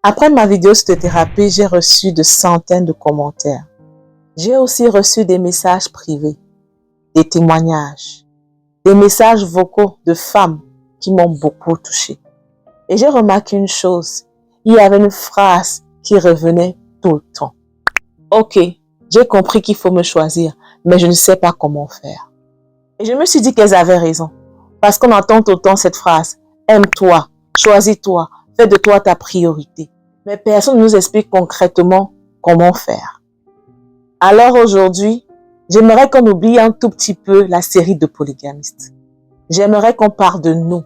Après ma vidéo sur thérapie, j'ai reçu de centaines de commentaires. J'ai aussi reçu des messages privés, des témoignages, des messages vocaux de femmes qui m'ont beaucoup touchée. Et j'ai remarqué une chose, il y avait une phrase qui revenait tout le temps. Ok, j'ai compris qu'il faut me choisir, mais je ne sais pas comment faire. Et je me suis dit qu'elles avaient raison. Parce qu'on entend tout le temps cette phrase, aime-toi, choisis-toi, fais de toi ta priorité. Mais personne ne nous explique concrètement comment faire. Alors aujourd'hui, j'aimerais qu'on oublie un tout petit peu la série de polygamistes. J'aimerais qu'on parle de nous,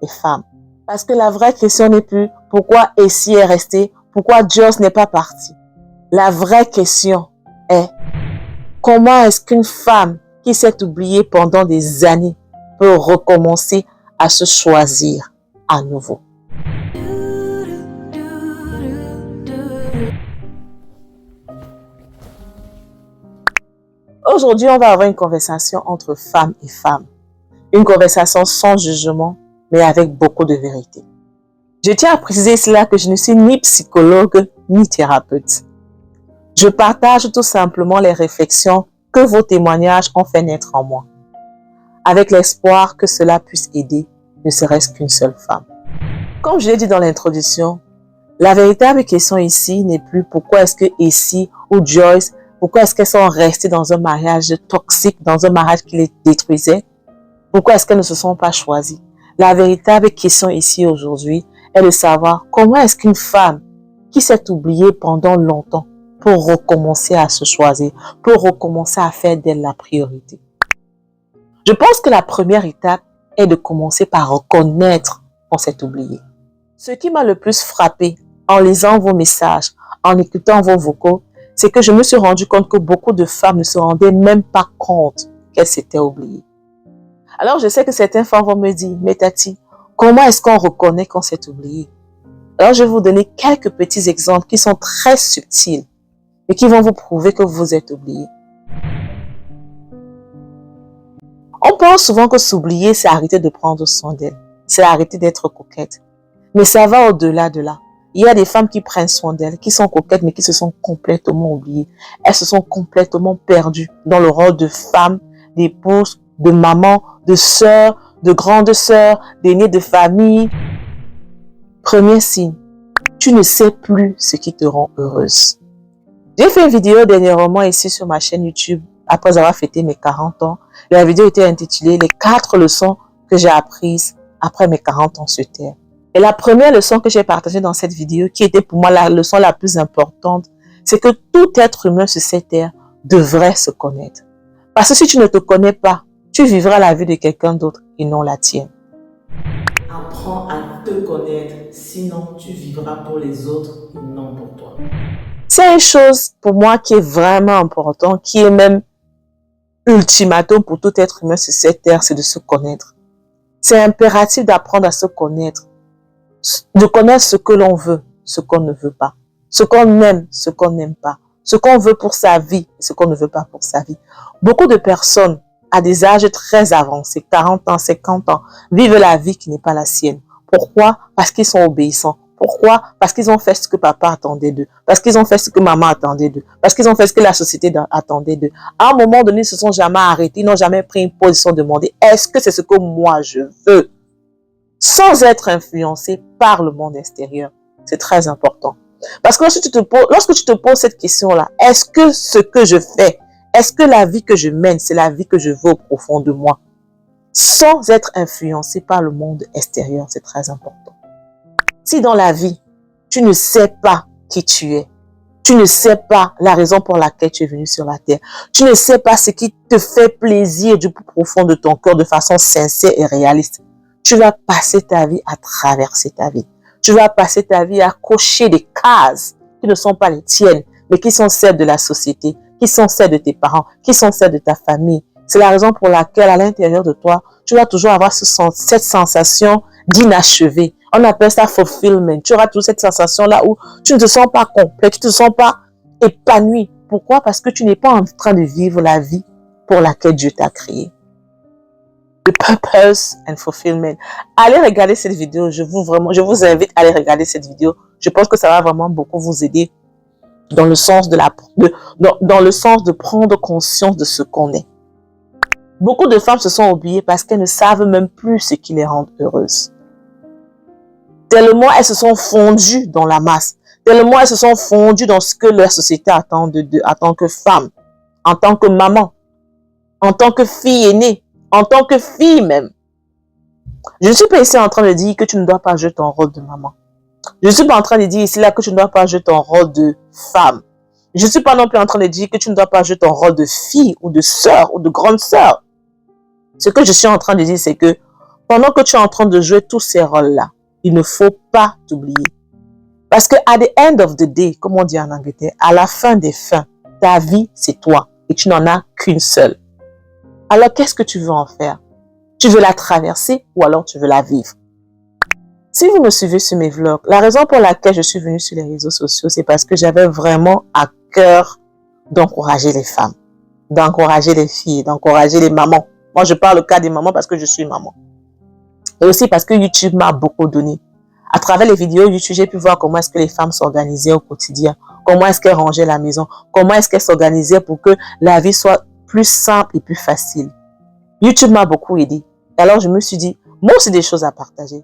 les femmes. Parce que la vraie question n'est plus pourquoi Essie est restée, pourquoi Joss n'est pas parti. La vraie question est comment est-ce qu'une femme qui s'est oubliée pendant des années peut recommencer à se choisir à nouveau. Aujourd'hui, on va avoir une conversation entre femmes et femmes. Une conversation sans jugement, mais avec beaucoup de vérité. Je tiens à préciser cela que je ne suis ni psychologue ni thérapeute. Je partage tout simplement les réflexions que vos témoignages ont fait naître en moi, avec l'espoir que cela puisse aider ne serait-ce qu'une seule femme. Comme je l'ai dit dans l'introduction, la véritable question ici n'est plus pourquoi est-ce que Essie ou Joyce, pourquoi est-ce qu'elles sont restées dans un mariage toxique, dans un mariage qui les détruisait, pourquoi est-ce qu'elles ne se sont pas choisies. La véritable question ici aujourd'hui est de savoir comment est-ce qu'une femme qui s'est oubliée pendant longtemps pour recommencer à se choisir, pour recommencer à faire d'elle la priorité. Je pense que la première étape est de commencer par reconnaître qu'on s'est oublié. Ce qui m'a le plus frappé en lisant vos messages, en écoutant vos vocaux, c'est que je me suis rendu compte que beaucoup de femmes ne se rendaient même pas compte qu'elles s'étaient oubliées. Alors je sais que certaines femmes vont me dire, mais Tati, comment est-ce qu'on reconnaît qu'on s'est oublié? Alors je vais vous donner quelques petits exemples qui sont très subtils et qui vont vous prouver que vous êtes oublié. On pense souvent que s'oublier, c'est arrêter de prendre soin d'elle. C'est arrêter d'être coquette. Mais ça va au-delà de là. Il y a des femmes qui prennent soin d'elles, qui sont coquettes, mais qui se sont complètement oubliées. Elles se sont complètement perdues dans le rôle de femme, d'épouse, de maman, de sœur, de grande sœur, d'aînée de famille. Premier signe, tu ne sais plus ce qui te rend heureuse. J'ai fait une vidéo dernièrement ici sur ma chaîne YouTube après avoir fêté mes 40 ans. La vidéo était intitulée « Les 4 leçons que j'ai apprises après mes 40 ans sur Terre ». Et la première leçon que j'ai partagée dans cette vidéo, qui était pour moi la leçon la plus importante, c'est que tout être humain sur cette terre devrait se connaître. Parce que si tu ne te connais pas, tu vivras la vie de quelqu'un d'autre et non la tienne. Apprends à te connaître, sinon tu vivras pour les autres et non pour toi. C'est une chose pour moi qui est vraiment importante, qui est même ultimatum pour tout être humain sur cette terre, c'est de se connaître. C'est impératif d'apprendre à se connaître, de connaître ce que l'on veut, ce qu'on ne veut pas, ce qu'on aime, ce qu'on n'aime pas, ce qu'on veut pour sa vie et ce qu'on ne veut pas pour sa vie. Beaucoup de personnes à des âges très avancés, 40 ans, 50 ans, vivent la vie qui n'est pas la sienne. Pourquoi? Parce qu'ils sont obéissants. Pourquoi? Parce qu'ils ont fait ce que papa attendait d'eux. Parce qu'ils ont fait ce que maman attendait d'eux. Parce qu'ils ont fait ce que la société attendait d'eux. À un moment donné, ils ne se sont jamais arrêtés. Ils n'ont jamais pris une position demandée. Est-ce que c'est ce que moi je veux? Sans être influencé par le monde extérieur. C'est très important. Parce que lorsque tu te poses cette question-là, est-ce que ce que je fais, est-ce que la vie que je mène, c'est la vie que je veux au profond de moi? Sans être influencé par le monde extérieur, c'est très important. Si dans la vie, tu ne sais pas qui tu es, tu ne sais pas la raison pour laquelle tu es venu sur la terre, tu ne sais pas ce qui te fait plaisir du plus profond de ton cœur de façon sincère et réaliste, tu vas passer ta vie à traverser ta vie. Tu vas passer ta vie à cocher des cases qui ne sont pas les tiennes, mais qui sont celles de la société, qui sont celles de tes parents, qui sont celles de ta famille. C'est la raison pour laquelle à l'intérieur de toi, tu vas toujours avoir cette sensation d'inachevé. On appelle ça fulfillment. Tu auras toujours cette sensation-là où tu ne te sens pas complet, tu ne te sens pas épanoui. Pourquoi? Parce que tu n'es pas en train de vivre la vie pour laquelle Dieu t'a créé. The purpose and fulfillment. Allez regarder cette vidéo. Je vous invite à aller regarder cette vidéo Je pense que ça va vraiment beaucoup vous aider dans le sens dans le sens de prendre conscience de ce qu'on est. Beaucoup de femmes se sont oubliées parce qu'elles ne savent même plus ce qui les rend heureuses. Tellement elles se sont fondues dans la masse. Tellement elles se sont fondues dans ce que la société attend d'eux en tant que femme, en tant que maman, en tant que fille aînée, en tant que fille même. Je ne suis pas ici en train de dire que tu ne dois pas jouer ton rôle de maman. Je ne suis pas en train de dire ici là que tu ne dois pas jouer ton rôle de femme. Je ne suis pas non plus en train de dire que tu ne dois pas jouer ton rôle de fille ou de sœur ou de grande sœur. Ce que je suis en train de dire, c'est que pendant que tu es en train de jouer tous ces rôles-là, il ne faut pas t'oublier. Parce que at the end of the day, comme on dit en Angleterre, à la fin des fins, ta vie, c'est toi. Et tu n'en as qu'une seule. Alors, qu'est-ce que tu veux en faire? Tu veux la traverser ou alors tu veux la vivre? Si vous me suivez sur mes vlogs, la raison pour laquelle je suis venue sur les réseaux sociaux, c'est parce que j'avais vraiment à cœur d'encourager les femmes, d'encourager les filles, d'encourager les mamans. Moi, je parle au cas des mamans parce que je suis maman. Et aussi parce que YouTube m'a beaucoup donné. À travers les vidéos YouTube, j'ai pu voir comment est-ce que les femmes s'organisaient au quotidien, comment est-ce qu'elles rangeaient la maison, comment est-ce qu'elles s'organisaient pour que la vie soit plus simple et plus facile. YouTube m'a beaucoup aidé. Et alors, je me suis dit, moi aussi des choses à partager.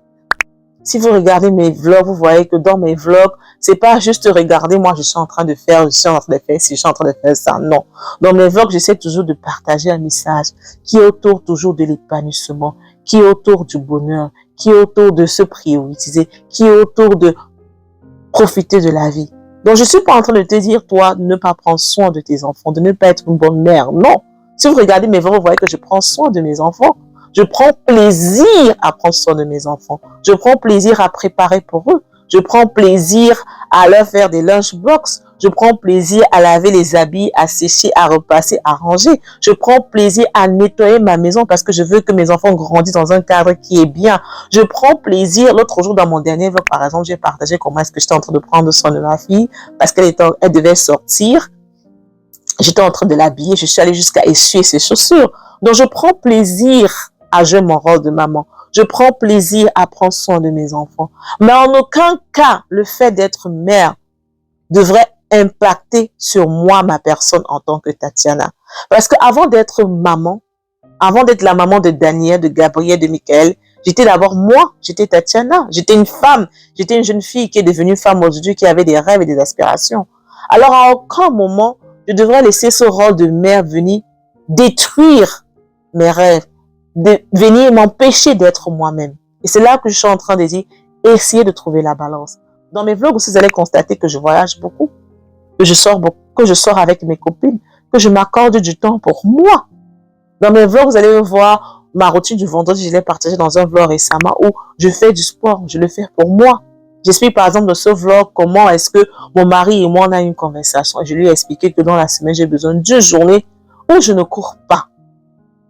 Si vous regardez mes vlogs, vous voyez que dans mes vlogs, c'est pas juste regarder, moi je suis en train de faire, je suis en train de faire ci, je suis en train de faire ça. Non. Dans mes vlogs, j'essaie toujours de partager un message qui est autour toujours de l'épanouissement, qui est autour du bonheur, qui est autour de se prioriser, qui est autour de profiter de la vie. Donc, je suis pas en train de te dire, toi, de ne pas prendre soin de tes enfants, de ne pas être une bonne mère. Non. Si vous regardez mes vlogs, vous voyez que je prends soin de mes enfants. Je prends plaisir à prendre soin de mes enfants. Je prends plaisir à préparer pour eux. Je prends plaisir à leur faire des lunchbox. Je prends plaisir à laver les habits, à sécher, à repasser, à ranger. Je prends plaisir à nettoyer ma maison parce que je veux que mes enfants grandissent dans un cadre qui est bien. Je prends plaisir. L'autre jour, dans mon dernier vlog, par exemple, j'ai partagé comment est-ce que j'étais en train de prendre soin de ma fille parce qu'elle devait sortir. J'étais en train de l'habiller. Je suis allée jusqu'à essuyer ses chaussures. Donc, je prends plaisir à jouer mon rôle de maman. Je prends plaisir à prendre soin de mes enfants. Mais en aucun cas, le fait d'être mère devrait impacter sur moi, ma personne en tant que Tatiana. Parce qu'avant d'être maman, avant d'être la maman de Daniel, de Gabriel, de Michael, j'étais d'abord moi, j'étais Tatiana. J'étais une femme, j'étais une jeune fille qui est devenue femme aujourd'hui, qui avait des rêves et des aspirations. Alors à aucun moment, je devrais laisser ce rôle de mère venir détruire mes rêves, de venir m'empêcher d'être moi-même. Et c'est là que je suis en train de dire, essayer de trouver la balance. Dans mes vlogs aussi, vous allez constater que je voyage beaucoup, que je sors beaucoup, que je sors avec mes copines, que je m'accorde du temps pour moi. Dans mes vlogs, vous allez voir ma routine du vendredi, je l'ai partagée dans un vlog récemment où je fais du sport, je le fais pour moi. J'explique par exemple dans ce vlog comment est-ce que mon mari et moi on a une conversation. Et je lui ai expliqué que dans la semaine, j'ai besoin d'une journée où je ne cours pas.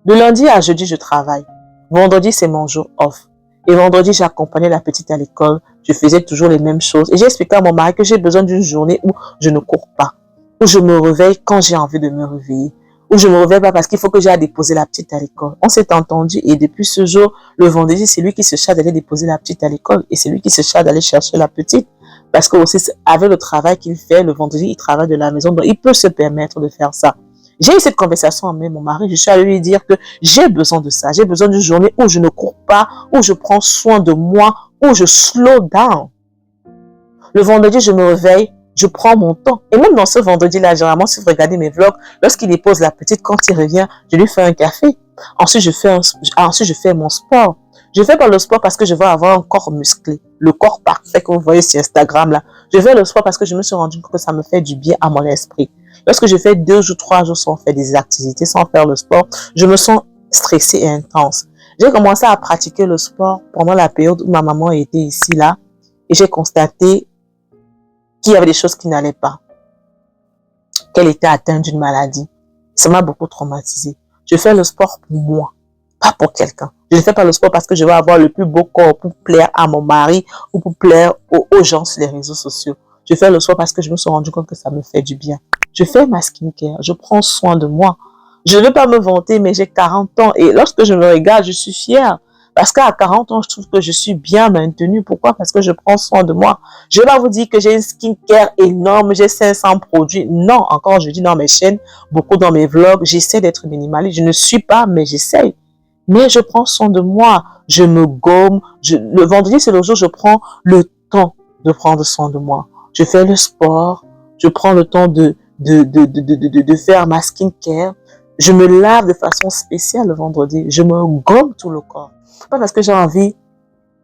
De lundi à jeudi, je travaille. Vendredi, c'est mon jour off. Et vendredi, j'accompagnais la petite à l'école. Je faisais toujours les mêmes choses. Et j'ai expliqué à mon mari que j'ai besoin d'une journée où je ne cours pas. Où je me réveille quand j'ai envie de me réveiller. Où je me réveille pas parce qu'il faut que j'aille déposer la petite à l'école. On s'est entendu et depuis ce jour, le vendredi, c'est lui qui se charge d'aller déposer la petite à l'école. Et c'est lui qui se charge d'aller chercher la petite. Parce que aussi, avec le travail qu'il fait, le vendredi, il travaille de la maison. Donc, il peut se permettre de faire ça. J'ai eu cette conversation avec mon mari, je suis allée lui dire que j'ai besoin de ça. J'ai besoin d'une journée où je ne cours pas, où je prends soin de moi, où je slow down. Le vendredi, je me réveille, je prends mon temps. Et même dans ce vendredi-là, généralement, si vous regardez mes vlogs, lorsqu'il dépose la petite, quand il revient, je lui fais un café. Ensuite, je fais mon sport. Je fais pas le sport parce que je veux avoir un corps musclé, le corps parfait que vous voyez sur Instagram là. Je fais le sport parce que je me suis rendu compte que ça me fait du bien à mon esprit. Lorsque je fais 2 ou 3 jours sans faire des activités, sans faire le sport, je me sens stressée et intense. J'ai commencé à pratiquer le sport pendant la période où ma maman était ici là et j'ai constaté qu'il y avait des choses qui n'allaient pas, qu'elle était atteinte d'une maladie. Ça m'a beaucoup traumatisée. Je fais le sport pour moi, pas pour quelqu'un. Je ne fais pas le sport parce que je veux avoir le plus beau corps pour plaire à mon mari ou pour plaire aux gens sur les réseaux sociaux. Je fais le sport parce que je me suis rendu compte que ça me fait du bien. Je fais ma skincare, je prends soin de moi. Je ne veux pas me vanter, mais j'ai 40 ans et lorsque je me regarde, je suis fière Parce qu'à 40 ans, je trouve que je suis bien maintenue. Pourquoi? Parce que je prends soin de moi. Je ne vais pas vous dire que j'ai une skincare énorme, j'ai 500 produits. Non, encore, je dis dans mes chaînes, beaucoup dans mes vlogs, j'essaie d'être minimaliste. Je ne suis pas, mais j'essaie. Mais je prends soin de moi. Je me gomme. Le vendredi, c'est le jour où je prends le temps de prendre soin de moi. Je fais le sport. Je prends le temps de faire ma skincare. Je me lave de façon spéciale le vendredi. Je me gomme tout le corps. Pas parce que j'ai envie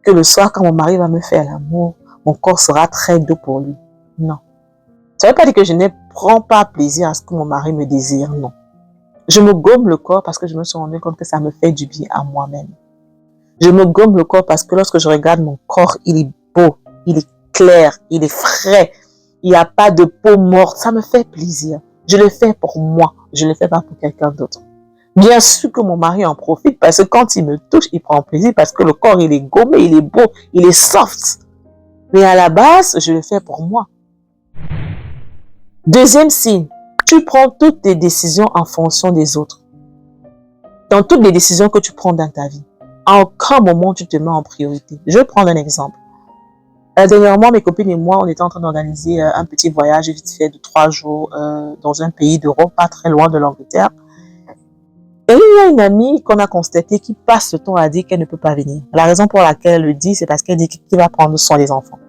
que le soir, quand mon mari va me faire l'amour, mon corps sera très doux pour lui. Non. Ça ne veut pas dire que je ne prends pas plaisir à ce que mon mari me désire. Non. Je me gomme le corps parce que je me suis rendu compte que ça me fait du bien à moi-même. Je me gomme le corps parce que lorsque je regarde mon corps, il est beau, il est clair, il est frais. Il n'y a pas de peau morte. Ça me fait plaisir. Je le fais pour moi. Je ne le fais pas pour quelqu'un d'autre. Bien sûr que mon mari en profite parce que quand il me touche, il prend plaisir parce que le corps, il est gommé, il est beau, il est soft. Mais à la base, je le fais pour moi. Deuxième signe, tu prends toutes tes décisions en fonction des autres. Dans toutes les décisions que tu prends dans ta vie, à aucun moment tu te mets en priorité. Je vais prendre un exemple. Dernièrement, mes copines et moi, on était en train d'organiser un petit voyage vite fait de 3 jours dans un pays d'Europe, pas très loin de l'Angleterre. Et il y a une amie qu'on a constatée qui passe le temps à dire qu'elle ne peut pas venir. La raison pour laquelle elle le dit, c'est parce qu'elle dit qu'il va prendre soin des enfants.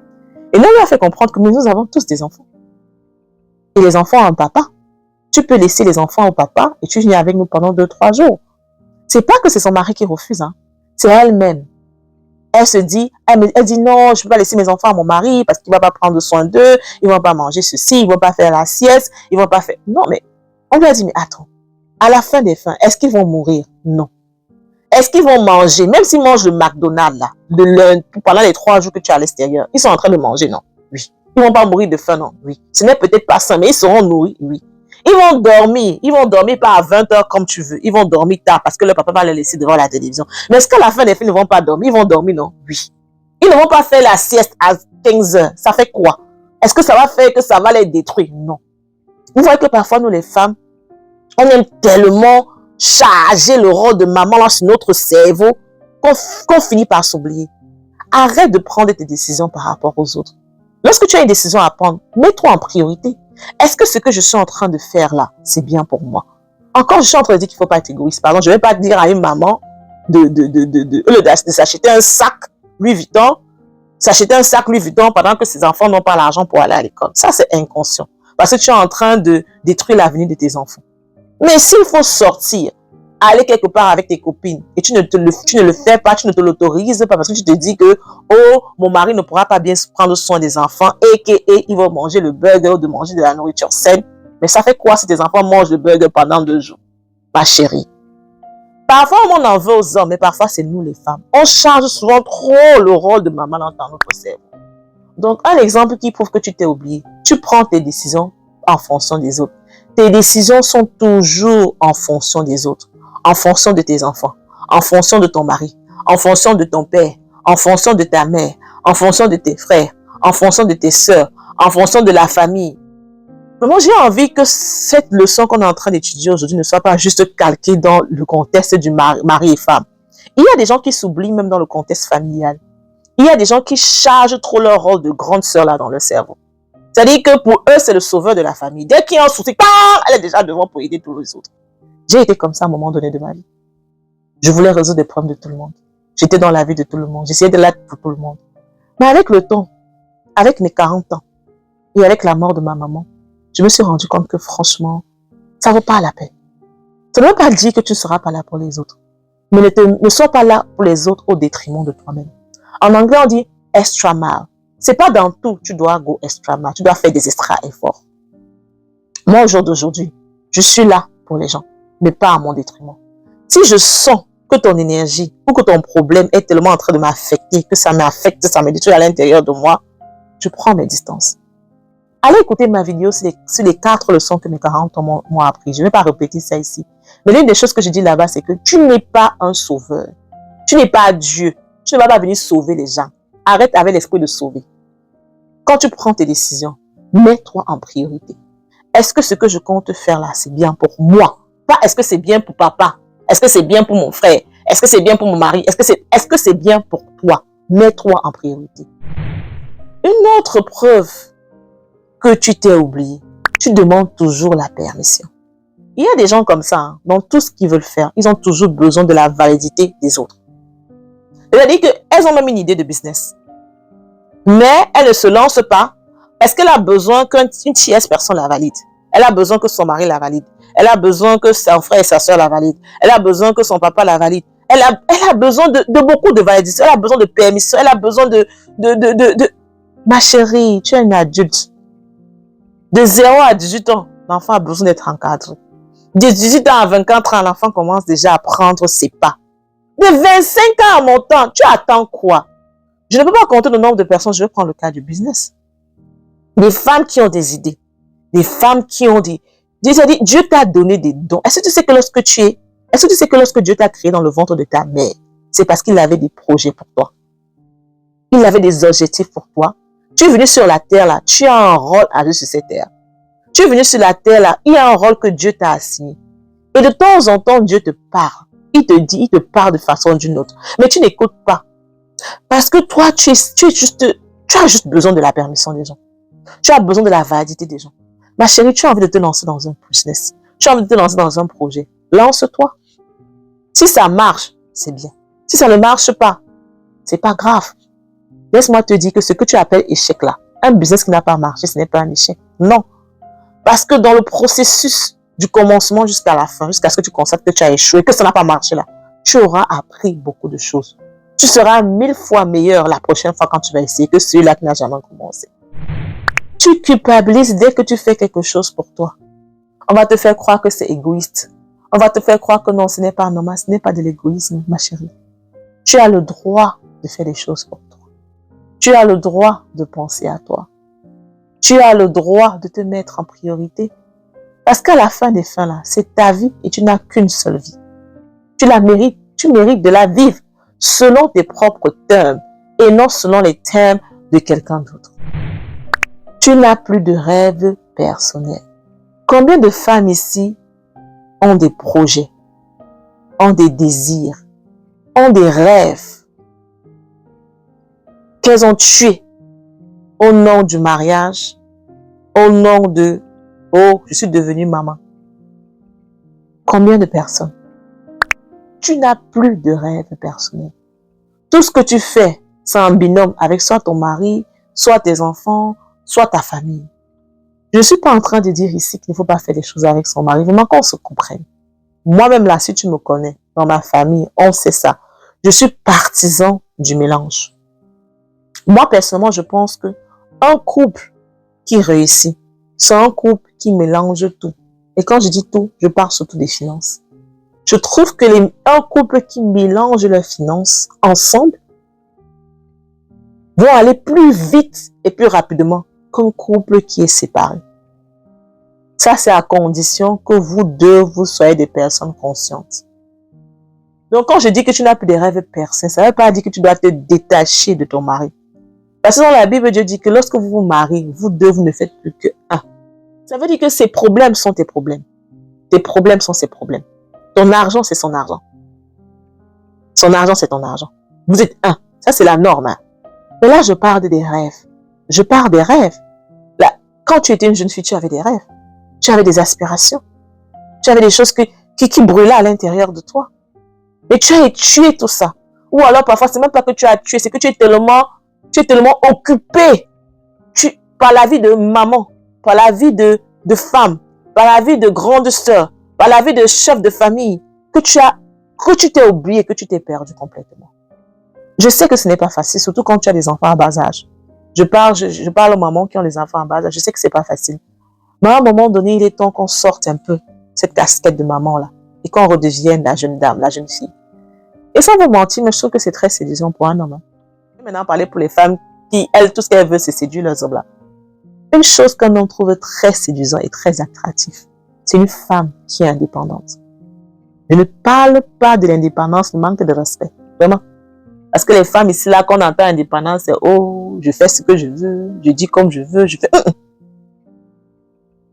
Et là, on lui a fait comprendre que nous avons tous des enfants. Et les enfants ont un papa. Tu peux laisser les enfants au papa et tu viens avec nous pendant 2-3 jours. C'est pas que c'est son mari qui refuse, hein. C'est elle-même. Elle se dit, elle dit non, je ne peux pas laisser mes enfants à mon mari parce qu'il ne va pas prendre soin d'eux, ils ne vont pas manger ceci, ils ne vont pas faire la sieste, ils ne vont pas faire... Non, mais on lui a dit, mais attends, à la fin des fins, est-ce qu'ils vont mourir? Non. Est-ce qu'ils vont manger? Même s'ils mangent le McDonald's, là, pendant les 3 jours que tu es à l'extérieur, ils sont en train de manger, non? Oui. Ils ne vont pas mourir de faim, non? Oui. Ce n'est peut-être pas ça, mais ils seront nourris, oui. Ils vont dormir pas à 20 h comme tu veux. Ils vont dormir tard parce que le papa va les laisser devant la télévision. Mais est-ce qu'à la fin des films, ils ne vont pas dormir? Ils vont dormir, non? Oui. Ils ne vont pas faire la sieste à 15 h. Ça fait quoi? Est-ce que ça va faire que ça va les détruire? Non. Vous voyez que parfois, nous les femmes, on aime tellement charger le rôle de maman là sur notre cerveau qu'on finit par s'oublier. Arrête de prendre tes décisions par rapport aux autres. Lorsque tu as une décision à prendre, mets-toi en priorité. Est-ce que ce que je suis en train de faire là, c'est bien pour moi? Encore, je suis en train de dire qu'il ne faut pas être égoïste. Pardon, je ne vais pas dire à une maman de s'acheter un sac Louis Vuitton, pendant que ses enfants n'ont pas l'argent pour aller à l'école. Ça, c'est inconscient. Parce que tu es en train de détruire l'avenir de tes enfants. Mais s'il faut sortir, aller quelque part avec tes copines et tu ne le fais pas, tu ne te l'autorises pas parce que tu te dis que oh, mon mari ne pourra pas bien prendre soin des enfants et ils vont manger le burger ou de manger de la nourriture saine. Mais ça fait quoi si tes enfants mangent le burger pendant 2 jours? Ma chérie. Parfois, on en veut aux hommes, mais parfois, c'est nous les femmes. On charge souvent trop le rôle de maman dans notre cerveau. Donc, un exemple qui prouve que tu t'es oublié. Tu prends tes décisions en fonction des autres. Tes décisions sont toujours en fonction des autres. En fonction de tes enfants, en fonction de ton mari, en fonction de ton père, en fonction de ta mère, en fonction de tes frères, en fonction de tes sœurs, en fonction de la famille. Mais moi, j'ai envie que cette leçon qu'on est en train d'étudier aujourd'hui ne soit pas juste calquée dans le contexte du mari et femme. Il y a des gens qui s'oublient même dans le contexte familial. Il y a des gens qui chargent trop leur rôle de grande sœur là dans le cerveau. C'est-à-dire que pour eux, c'est le sauveur de la famille. Dès qu'il y a un souci, elle est déjà devant pour aider tous les autres. J'ai été comme ça à un moment donné de ma vie. Je voulais résoudre des problèmes de tout le monde. J'étais dans la vie de tout le monde. J'essayais de l'être pour tout le monde. Mais avec le temps, avec mes 40 ans et avec la mort de ma maman, je me suis rendu compte que franchement, ça ne vaut pas la peine. Ça ne veut pas dire que tu ne seras pas là pour les autres. Mais ne sois pas là pour les autres au détriment de toi-même. En anglais, on dit extra mile. Ce n'est pas dans tout tu dois go extra mile. Tu dois faire des extra efforts. Moi, au jour d'aujourd'hui, je suis là pour les gens, mais pas à mon détriment. Si je sens que ton énergie ou que ton problème est tellement en train de m'affecter, que ça m'affecte, ça me détruit à l'intérieur de moi, je prends mes distances. Allez écouter ma vidéo sur les 4 leçons que mes parents m'ont appris. Je ne vais pas répéter ça ici. Mais l'une des choses que je dis là-bas, c'est que tu n'es pas un sauveur. Tu n'es pas Dieu. Tu ne vas pas venir sauver les gens. Arrête avec l'esprit de sauver. Quand tu prends tes décisions, mets-toi en priorité. Est-ce que ce que je compte faire là, c'est bien pour moi? Pas est-ce que c'est bien pour papa? Est-ce que c'est bien pour mon frère? Est-ce que c'est bien pour mon mari? Est-ce que c'est bien pour toi? Mets-toi en priorité. Une autre preuve que tu t'es oublié, tu demandes toujours la permission. Il y a des gens comme ça, hein, dans tout ce qu'ils veulent faire, ils ont toujours besoin de la validité des autres. C'est-à-dire qu'elles ont même une idée de business. Mais elle ne se lance pas parce qu'elle a besoin qu'une tierce personne la valide. Elle a besoin que son mari la valide. Elle a besoin que son frère et sa soeur la valident. Elle a besoin que son papa la valide. Elle a besoin de beaucoup de validation. Elle a besoin de permission. Elle a besoin de... Ma chérie, tu es une adulte. De 0 à 18 ans, l'enfant a besoin d'être encadré. De 18 ans à 24 ans, l'enfant commence déjà à prendre ses pas. De 25 ans à montant, tu attends quoi? Je ne peux pas compter le nombre de personnes, je vais prendre le cas du business. Des femmes qui ont des idées. Des femmes qui ont des... Dieu t'a donné des dons. Est-ce que tu sais que lorsque Dieu t'a créé dans le ventre de ta mère, c'est parce qu'il avait des projets pour toi. Il avait des objectifs pour toi. Tu es venu sur la terre là, tu as un rôle à jouer sur cette terre. Tu es venu sur la terre là, il y a un rôle que Dieu t'a assigné. Et de temps en temps, Dieu te parle. Il te parle de façon ou d'une autre. Mais tu n'écoutes pas. Parce que toi, tu as juste besoin de la permission des gens. Tu as besoin de la validité des gens. Ma chérie, tu as envie de te lancer dans un business. Tu as envie de te lancer dans un projet. Lance-toi. Si ça marche, c'est bien. Si ça ne marche pas, c'est pas grave. Laisse-moi te dire que ce que tu appelles échec là, un business qui n'a pas marché, ce n'est pas un échec. Non. Parce que dans le processus du commencement jusqu'à la fin, jusqu'à ce que tu constates que tu as échoué, que ça n'a pas marché là, tu auras appris beaucoup de choses. Tu seras 1000 fois meilleur la prochaine fois quand tu vas essayer que celui-là qui n'a jamais commencé. Tu culpabilises dès que tu fais quelque chose pour toi. On va te faire croire que c'est égoïste. On va te faire croire que non, ce n'est pas normal, ce n'est pas de l'égoïsme, ma chérie. Tu as le droit de faire des choses pour toi. Tu as le droit de penser à toi. Tu as le droit de te mettre en priorité. Parce qu'à la fin des fins, là, c'est ta vie et tu n'as qu'une seule vie. Tu la mérites, tu mérites de la vivre selon tes propres termes et non selon les termes de quelqu'un d'autre. Tu n'as plus de rêve personnel. Combien de femmes ici ont des projets, ont des désirs, ont des rêves qu'elles ont tués au nom du mariage, au nom de « Oh, je suis devenue maman ». Combien de personnes? Tu n'as plus de rêve personnel. Tout ce que tu fais, c'est en binôme avec soit ton mari, soit tes enfants, soit ta famille. Je ne suis pas en train de dire ici qu'il ne faut pas faire des choses avec son mari, vraiment qu'on se comprenne. Moi-même là, si tu me connais, dans ma famille, on sait ça. Je suis partisan du mélange. Moi, personnellement, je pense que un couple qui réussit, c'est un couple qui mélange tout. Et quand je dis tout, je parle surtout des finances. Je trouve que un couple qui mélange leurs finances ensemble vont aller plus vite et plus rapidement qu'un couple qui est séparé. Ça, c'est à condition que vous deux, vous soyez des personnes conscientes. Donc, quand je dis que tu n'as plus de rêves personnels, ça ne veut pas dire que tu dois te détacher de ton mari. Parce que dans la Bible, Dieu dit que lorsque vous vous mariez, vous deux, vous ne faites plus que un. Ça veut dire que ses problèmes sont tes problèmes. Tes problèmes sont ses problèmes. Ton argent, c'est son argent. Son argent, c'est ton argent. Vous êtes un. Ça, c'est la norme. Hein. Mais là, je parle des rêves. Je parle des rêves. Là, quand tu étais une jeune fille, tu avais des rêves. Tu avais des aspirations. Tu avais des choses qui brûlaient à l'intérieur de toi. Mais tu as tué tout ça. Ou alors, parfois, c'est même pas que tu as tué, c'est que tu es tellement occupé par la vie de maman, par la vie de femme, par la vie de grande sœur, par la vie de chef de famille, que tu t'es oublié, que tu t'es perdu complètement. Je sais que ce n'est pas facile, surtout quand tu as des enfants à bas âge. Je parle aux mamans qui ont des enfants à bas âge, je sais que c'est pas facile. Mais à un moment donné, il est temps qu'on sorte un peu cette casquette de maman là et qu'on redevienne la jeune dame, la jeune fille. Et sans vous mentir, mais je trouve que c'est très séduisant pour un homme. Hein. Je vais maintenant parler pour les femmes qui, elles, tout ce qu'elles veulent, c'est séduire leurs hommes là. Une chose qu'un homme trouve très séduisant et très attractif, c'est une femme qui est indépendante. Je ne parle pas de l'indépendance, le manque de respect. Vraiment. Parce que les femmes ici, là, qu'on entend indépendance, c'est « Oh, je fais ce que je veux, je dis comme je veux, je fais... »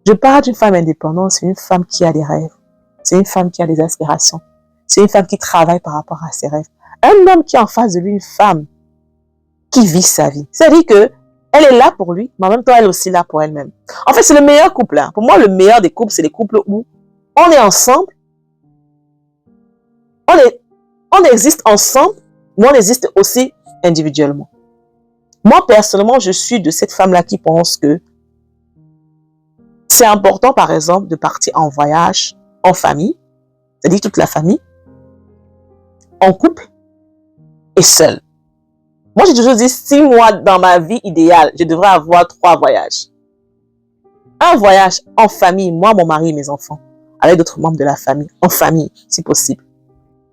Je parle d'une femme indépendante, c'est une femme qui a des rêves. C'est une femme qui a des aspirations. C'est une femme qui travaille par rapport à ses rêves. Un homme qui a en face de lui une femme qui vit sa vie. C'est-à-dire que elle est là pour lui, mais en même temps, elle est aussi là pour elle-même. En fait, c'est le meilleur couple. Hein. Pour moi, le meilleur des couples, c'est les couples où on est ensemble, on existe ensemble, mais on existe aussi individuellement. Moi, personnellement, je suis de cette femme-là qui pense que c'est important, par exemple, de partir en voyage en famille, c'est-à-dire toute la famille, en couple et seul. Moi, j'ai toujours dit, 6 mois dans ma vie idéale, je devrais avoir 3 voyages. Un voyage en famille, moi, mon mari et mes enfants, avec d'autres membres de la famille, en famille, si possible.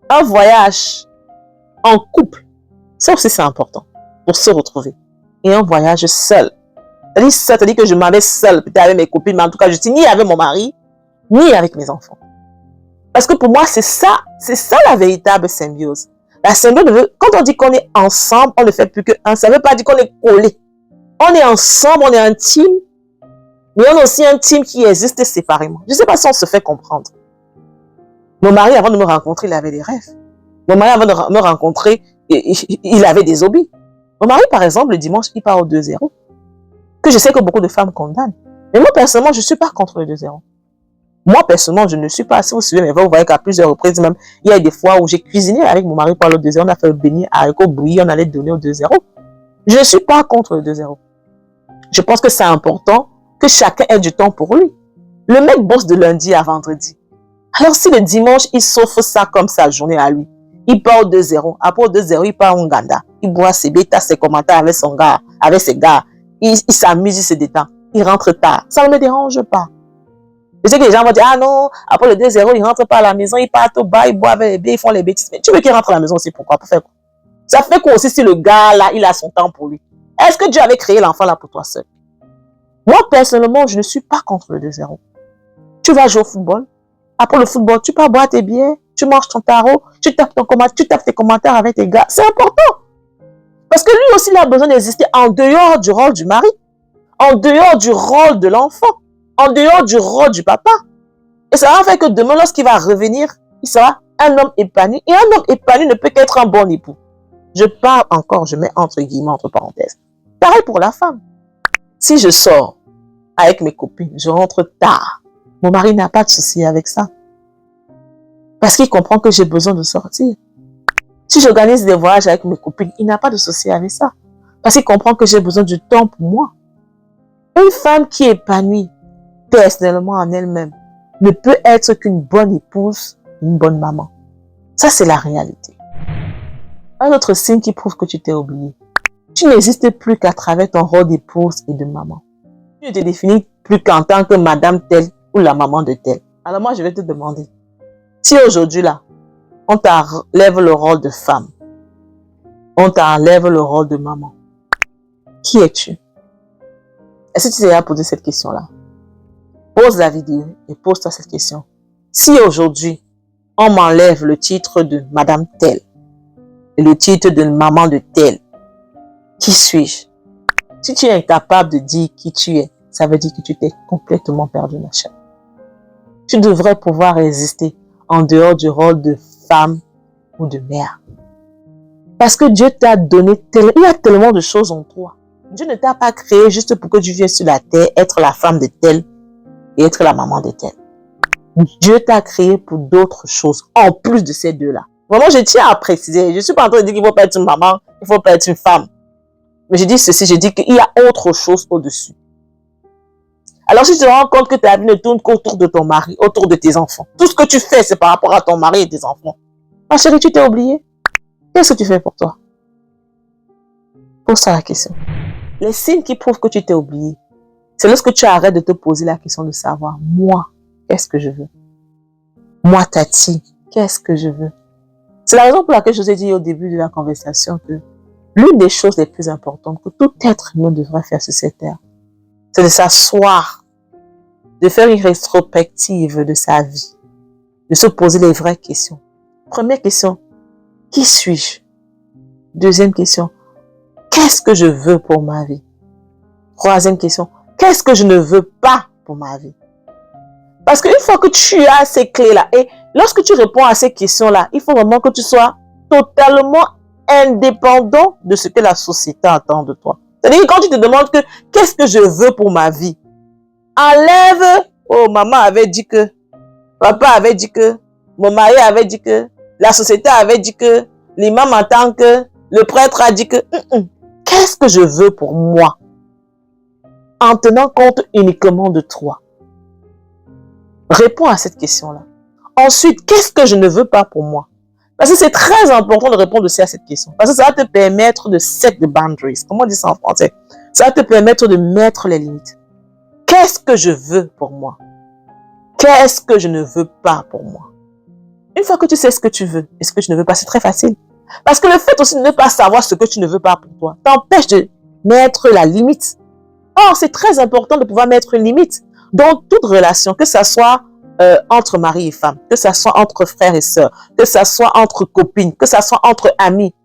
Un voyage en couple, ça aussi c'est important, pour se retrouver. Et un voyage seul. C'est-à-dire que je m'en vais seule, peut-être avec mes copines, mais en tout cas, je suis ni avec mon mari, ni avec mes enfants. Parce que pour moi, c'est ça la véritable symbiose. La symbiose, quand on dit qu'on est ensemble, on ne fait plus qu'un. Ça ne veut pas dire qu'on est collé. On est ensemble, on est intime, mais on est aussi un team qui existe séparément. Je ne sais pas si on se fait comprendre. Mon mari, avant de me rencontrer, il avait des rêves. Mon mari, avant de me rencontrer, il avait des hobbies. Mon mari, par exemple, le dimanche, il part au 2-0. Que je sais que beaucoup de femmes condamnent. Mais moi, personnellement, je ne suis pas contre le 2-0. Moi, personnellement, je ne suis pas, si vous suivez mes voix, vous voyez qu'à plusieurs reprises, même, il y a des fois où j'ai cuisiné avec mon mari pour le 2-0, on a fait le béni haricots bouillis, on allait donner au 2-0. Je ne suis pas contre le 2-0. Je pense que c'est important que chacun ait du temps pour lui. Le mec bosse de lundi à vendredi. Alors, si le dimanche, il s'offre ça comme sa journée à lui, il part au 2-0. Après au 2-0, il part en Uganda. Il boit ses bêtas, ses commentaires avec son gars, avec ses gars. Il s'amuse, il se détend. Il rentre tard. Ça ne me dérange pas. Je sais que les gens vont dire, ah non, après le 2-0, ils ne rentrent pas à la maison, ils partent au bar, ils boivent les bébés, ils font les bêtises. Mais tu veux qu'ils rentrent à la maison aussi, pourquoi? Pour faire quoi? Ça fait quoi aussi si le gars là, il a son temps pour lui? Est-ce que Dieu avait créé l'enfant là pour toi seul? Moi, personnellement, je ne suis pas contre le 2-0. Tu vas jouer au football. Après le football, tu peux boire tes bières, tu manges ton tarot, tu tapes tes commentaires avec tes gars. C'est important. Parce que lui aussi, il a besoin d'exister en dehors du rôle du mari, en dehors du rôle de l'enfant, en dehors du rôle du papa. Et ça va faire que demain, lorsqu'il va revenir, il sera un homme épanoui. Et un homme épanoui ne peut qu'être un bon époux. Je parle encore, je mets entre guillemets, entre parenthèses. Pareil pour la femme. Si je sors avec mes copines, je rentre tard. Mon mari n'a pas de souci avec ça. Parce qu'il comprend que j'ai besoin de sortir. Si j'organise des voyages avec mes copines, il n'a pas de souci avec ça. Parce qu'il comprend que j'ai besoin du temps pour moi. Une femme qui est épanouie personnellement en elle-même ne peut être qu'une bonne épouse, une bonne maman. Ça, c'est la réalité. Un autre signe qui prouve que tu t'es oublié. Tu n'existes plus qu'à travers ton rôle d'épouse et de maman. Tu ne te définis plus qu'en tant que madame telle ou la maman de telle. Alors moi, je vais te demander, si aujourd'hui là, on t'enlève le rôle de femme, on t'enlève le rôle de maman, qui es-tu? Est-ce que tu t'es déjà posé cette question-là? Pose la vidéo et pose-toi cette question. Si aujourd'hui, on m'enlève le titre de madame telle et le titre de maman de telle, qui suis-je? Si tu es incapable de dire qui tu es, ça veut dire que tu t'es complètement perdu, ma chère. Tu devrais pouvoir exister en dehors du rôle de femme ou de mère. Parce que Dieu t'a donné il y a tellement de choses en toi. Dieu ne t'a pas créé juste pour que tu viennes sur la terre, être la femme de telle et être la maman de telle. Dieu t'a créé pour d'autres choses, en plus de ces deux-là. Vraiment, je tiens à préciser. Je ne suis pas en train de dire qu'il ne faut pas être une maman, il ne faut pas être une femme. Mais je dis ceci, je dis qu'il y a autre chose au-dessus. Alors, si tu te rends compte que ta vie ne tourne qu'autour de ton mari, autour de tes enfants, tout ce que tu fais, c'est par rapport à ton mari et tes enfants. Ma chérie, tu t'es oubliée. Qu'est-ce que tu fais pour toi? Pose-toi la question. Les signes qui prouvent que tu t'es oublié, c'est lorsque tu arrêtes de te poser la question de savoir, moi, qu'est-ce que je veux? Moi, Tati, qu'est-ce que je veux? C'est la raison pour laquelle je vous ai dit au début de la conversation que l'une des choses les plus importantes que tout être humain devrait faire sur cette terre, c'est de s'asseoir, de faire une rétrospective de sa vie, de se poser les vraies questions. Première question, qui suis-je? Deuxième question, qu'est-ce que je veux pour ma vie? Troisième question, qu'est-ce que je ne veux pas pour ma vie? Parce qu'une fois que tu as ces clés-là, et lorsque tu réponds à ces questions-là, il faut vraiment que tu sois totalement indépendant de ce que la société attend de toi. C'est-à-dire que quand tu te demandes que qu'est-ce que je veux pour ma vie, enlève, oh maman avait dit que, papa avait dit que, mon mari avait dit que, la société avait dit que, l'imam entend que, le prêtre a dit que, qu'est-ce que je veux pour moi? En tenant compte uniquement de toi. Réponds à cette question-là. Ensuite, qu'est-ce que je ne veux pas pour moi? Parce que c'est très important de répondre aussi à cette question. Parce que ça va te permettre de set the boundaries. Comment on dit ça en français? Ça va te permettre de mettre les limites. Qu'est-ce que je veux pour moi? Qu'est-ce que je ne veux pas pour moi? Une fois que tu sais ce que tu veux et ce que tu ne veux pas, c'est très facile. Parce que le fait aussi de ne pas savoir ce que tu ne veux pas pour toi t'empêche de mettre la limite. Or, c'est très important de pouvoir mettre une limite dans toute relation, que ça soit entre mari et femme, que ça soit entre frères et sœurs, que ça soit entre copines, que ça soit entre amis.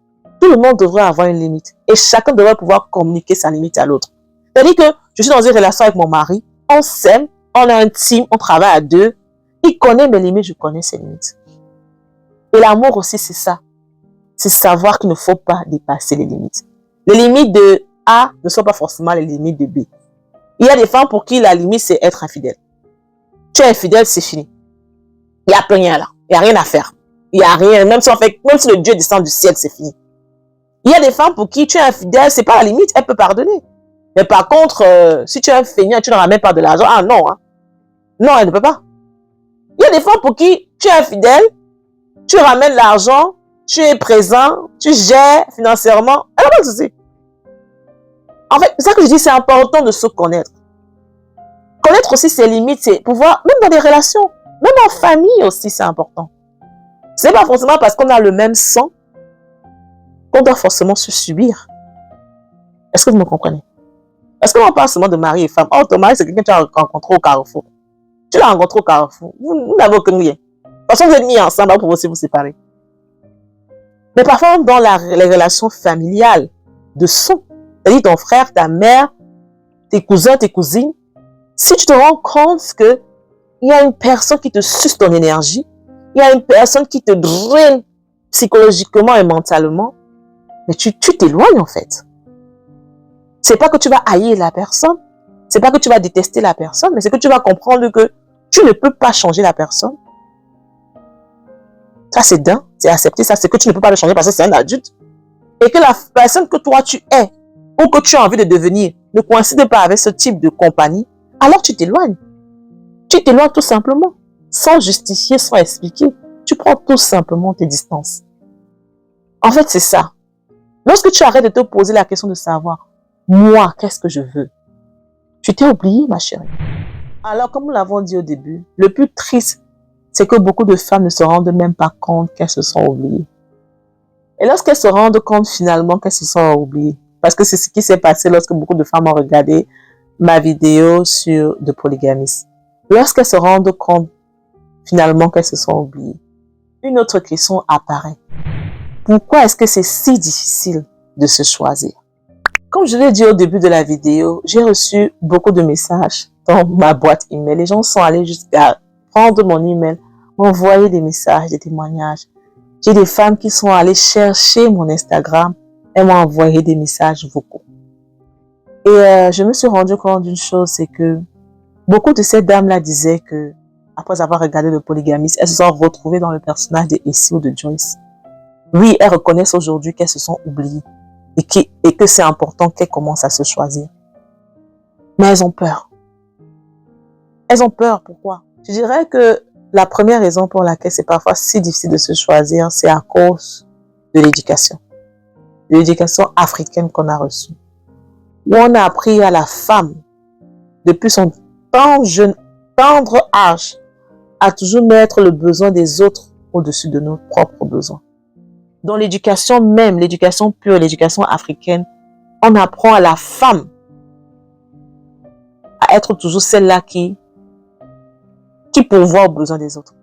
Tout le monde devrait avoir une limite et chacun devrait pouvoir communiquer sa limite à l'autre. C'est-à-dire que je suis dans une relation avec mon mari, on s'aime, on est intime, on travaille à deux, il connaît mes limites, je connais ses limites. Et l'amour aussi, c'est ça. C'est savoir qu'il ne faut pas dépasser les limites. Les limites de A ne sont pas forcément les limites de B. Il y a des femmes pour qui la limite, c'est être infidèle. Tu es infidèle, c'est fini. Il n'y a plus rien là. Il n'y a rien à faire. Il n'y a rien. Même si le Dieu descend du ciel, c'est fini. Il y a des femmes pour qui tu es infidèle, c'est pas la limite, elle peut pardonner. Mais par contre, si tu es un feignant, tu ne ramènes pas de l'argent. Ah non, hein. Non, elle ne peut pas. Il y a des femmes pour qui tu es infidèle, tu ramènes l'argent, tu es présent, tu gères financièrement. Elle n'a pas de souci. En fait, c'est ça que je dis, c'est important de se connaître. Connaître aussi ses limites, c'est pouvoir, même dans des relations, même en famille aussi, c'est important. Ce n'est pas forcément parce qu'on a le même sang qu'on doit forcément se subir. Est-ce que vous me comprenez? Parce qu'on parle seulement de mari et femme. Oh, ton mari, c'est quelqu'un que tu as rencontré au carrefour. Tu l'as rencontré au carrefour. Vous n'avez aucun lien. De toute façon, vous êtes mis ensemble, vous pouvez aussi vous séparer. Mais parfois, dans les relations familiales de sang, c'est-à-dire ton frère, ta mère, tes cousins, tes cousines, si tu te rends compte qu'il y a une personne qui te suce ton énergie, il y a une personne qui te draine psychologiquement et mentalement, mais tu t'éloignes en fait. C'est pas que tu vas haïr la personne, c'est pas que tu vas détester la personne, mais c'est que tu vas comprendre que tu ne peux pas changer la personne. Ça c'est d'un, c'est accepter ça, c'est que tu ne peux pas le changer parce que c'est un adulte. Et que la personne que toi tu es, ou que tu as envie de devenir, ne coïncide pas avec ce type de compagnie, alors tu t'éloignes. Tu t'éloignes tout simplement, sans justifier, sans expliquer. Tu prends tout simplement tes distances. En fait, c'est ça. Lorsque tu arrêtes de te poser la question de savoir, moi, qu'est-ce que je veux? Tu t'es oublié, ma chérie. Alors, comme nous l'avons dit au début, le plus triste, c'est que beaucoup de femmes ne se rendent même pas compte qu'elles se sont oubliées. Et lorsqu'elles se rendent compte finalement qu'elles se sont oubliées, parce que c'est ce qui s'est passé lorsque beaucoup de femmes ont regardé ma vidéo sur de polygamie. Lorsqu'elles se rendent compte finalement qu'elles se sont oubliées, une autre question apparaît. Pourquoi est-ce que c'est si difficile de se choisir? Comme je l'ai dit au début de la vidéo, j'ai reçu beaucoup de messages dans ma boîte email. Les gens sont allés jusqu'à prendre mon email, m'envoyer des messages, des témoignages. J'ai des femmes qui sont allées chercher mon Instagram et m'ont envoyé des messages vocaux. Et je me suis rendu compte d'une chose, c'est que beaucoup de ces dames-là disaient que, après avoir regardé le polygamiste, elles se sont retrouvées dans le personnage de Essie ou de Joyce. Oui, elles reconnaissent aujourd'hui qu'elles se sont oubliées et que c'est important qu'elles commencent à se choisir. Mais elles ont peur. Elles ont peur, pourquoi? Je dirais que la première raison pour laquelle c'est parfois si difficile de se choisir, c'est à cause de l'éducation. L'éducation africaine qu'on a reçue. Où on a appris à la femme, depuis son tendre âge, à toujours mettre le besoin des autres au-dessus de nos propres besoins. Dans l'éducation même, l'éducation pure, l'éducation africaine, on apprend à la femme à être toujours celle-là qui pourvoit aux besoins des autres.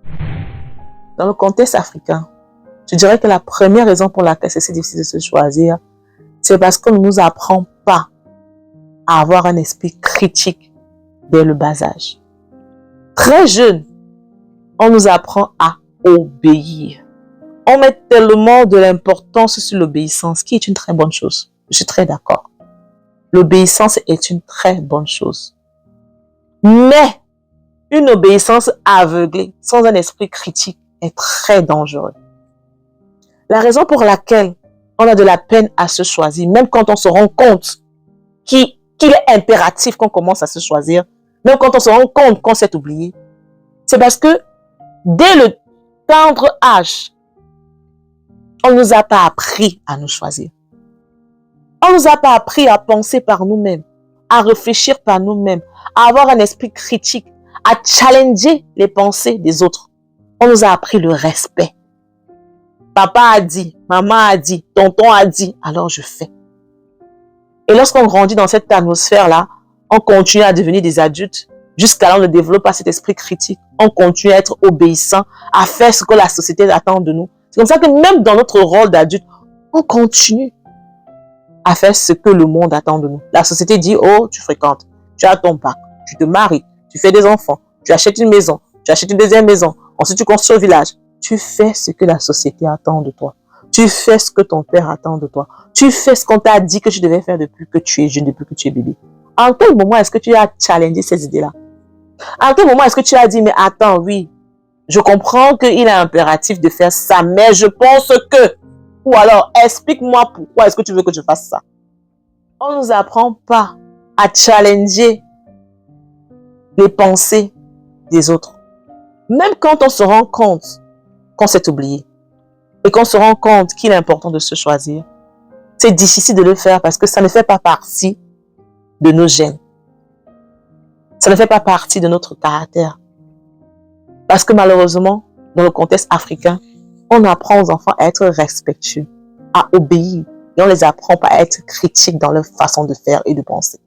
Dans le contexte africain, je dirais que la première raison pour laquelle c'est si difficile de se choisir, c'est parce qu'on ne nous apprend pas à avoir un esprit critique dès le bas âge. Très jeune, on nous apprend à obéir. On met tellement de l'importance sur l'obéissance, qui est une très bonne chose. Je suis très d'accord. L'obéissance est une très bonne chose. Mais une obéissance aveuglée, sans un esprit critique, est très dangereuse. La raison pour laquelle on a de la peine à se choisir, même quand on se rend compte qu'il est impératif qu'on commence à se choisir, même quand on se rend compte qu'on s'est oublié, c'est parce que dès le tendre âge, on ne nous a pas appris à nous choisir. On ne nous a pas appris à penser par nous-mêmes, à réfléchir par nous-mêmes, à avoir un esprit critique, à challenger les pensées des autres. On nous a appris le respect. Papa a dit, maman a dit, tonton a dit, alors je fais. Et lorsqu'on grandit dans cette atmosphère-là, on continue à devenir des adultes jusqu'à là on ne développe pas cet esprit critique. On continue à être obéissant, à faire ce que la société attend de nous. C'est comme ça que même dans notre rôle d'adulte, on continue à faire ce que le monde attend de nous. La société dit, oh, tu fréquentes, tu as ton bac, tu te maries, tu fais des enfants, tu achètes une maison, tu achètes une deuxième maison, ensuite tu construis un village. Tu fais ce que la société attend de toi. Tu fais ce que ton père attend de toi. Tu fais ce qu'on t'a dit que tu devais faire depuis que tu es jeune, depuis que tu es bébé. En quel moment est-ce que tu as challengé ces idées-là? En quel moment est-ce que tu as dit, mais attends, oui, je comprends qu'il est impératif de faire ça, mais je pense que... Ou alors, explique-moi pourquoi est-ce que tu veux que je fasse ça. On ne nous apprend pas à challenger les pensées des autres. Même quand on se rend compte qu'on s'est oublié et qu'on se rend compte qu'il est important de se choisir, c'est difficile de le faire parce que ça ne fait pas partie de nos gènes. Ça ne fait pas partie de notre caractère. Parce que malheureusement, dans le contexte africain, on apprend aux enfants à être respectueux, à obéir. Et on ne les apprend pas à être critiques dans leur façon de faire et de penser.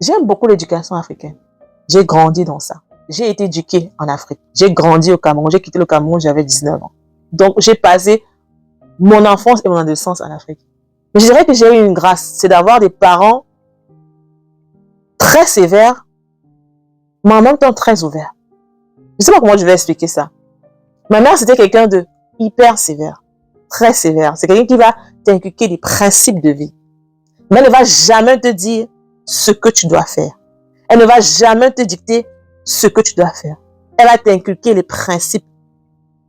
J'aime beaucoup l'éducation africaine. J'ai grandi dans ça. J'ai été éduquée en Afrique. J'ai grandi au Cameroun. J'ai quitté le Cameroun, j'avais 19 ans. Donc, j'ai passé mon enfance et mon adolescence en Afrique. Mais je dirais que j'ai eu une grâce. C'est d'avoir des parents très sévères, mais en même temps très ouverts. Je ne sais pas comment je vais expliquer ça. Ma mère, c'était quelqu'un de hyper sévère, très sévère. C'est quelqu'un qui va t'inculquer des principes de vie. Mais elle ne va jamais te dire ce que tu dois faire. Elle ne va jamais te dicter ce que tu dois faire. Elle va t'inculquer les principes.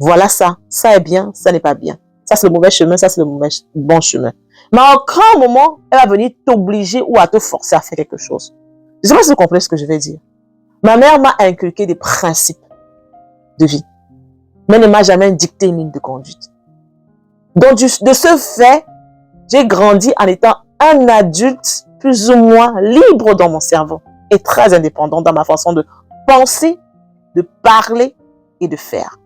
Voilà ça. Ça est bien, ça n'est pas bien. Ça, c'est le mauvais chemin, ça, c'est le bon chemin. Mais à aucun moment, elle va venir t'obliger ou à te forcer à faire quelque chose. Je ne sais pas si vous comprenez ce que je vais dire. Ma mère m'a inculqué des principes de vie, mais elle ne m'a jamais dicté une ligne de conduite. Donc, de ce fait, j'ai grandi en étant un adulte plus ou moins libre dans mon cerveau et très indépendant dans ma façon de penser, de parler et de faire.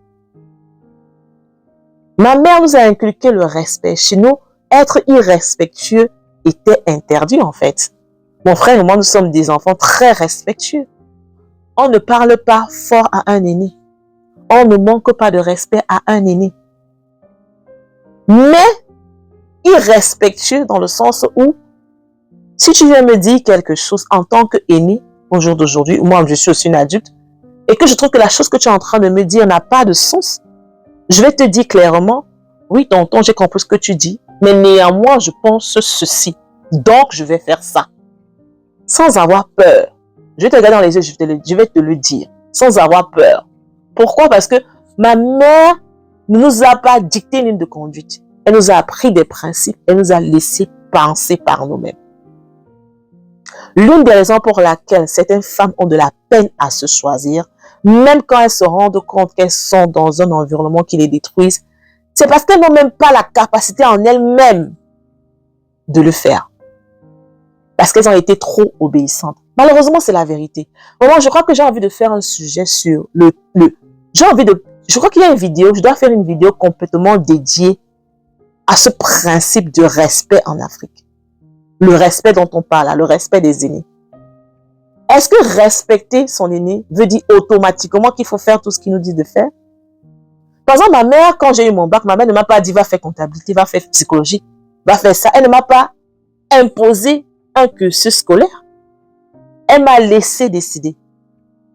Ma mère nous a inculqué le respect. Chez nous, être irrespectueux était interdit en fait. Mon frère et moi, nous sommes des enfants très respectueux. On ne parle pas fort à un aîné. On ne manque pas de respect à un aîné. Mais irrespectueux dans le sens où, si tu viens me dire quelque chose en tant qu'aîné, au jour d'aujourd'hui, moi je suis aussi une adulte, et que je trouve que la chose que tu es en train de me dire n'a pas de sens, je vais te dire clairement, oui tonton, j'ai compris ce que tu dis, mais néanmoins je pense ceci, donc je vais faire ça, sans avoir peur. Je vais te regarder dans les yeux, je vais te le dire, sans avoir peur. Pourquoi? Parce que ma mère ne nous a pas dicté une ligne de conduite. Elle nous a appris des principes, elle nous a laissé penser par nous-mêmes. L'une des raisons pour laquelle certaines femmes ont de la peine à se choisir, même quand elles se rendent compte qu'elles sont dans un environnement qui les détruise, c'est parce qu'elles n'ont même pas la capacité en elles-mêmes de le faire. Parce qu'elles ont été trop obéissantes. Malheureusement, c'est la vérité. Moi, je crois que j'ai envie de faire un sujet sur je crois qu'il y a une vidéo, je dois faire une vidéo complètement dédiée à ce principe de respect en Afrique. Le respect dont on parle, le respect des aînés. Est-ce que respecter son aîné veut dire automatiquement qu'il faut faire tout ce qu'il nous dit de faire? Par exemple, ma mère, quand j'ai eu mon bac, ma mère ne m'a pas dit va faire comptabilité, va faire psychologie, va faire ça. Elle ne m'a pas imposé un cursus scolaire. Elle m'a laissé décider.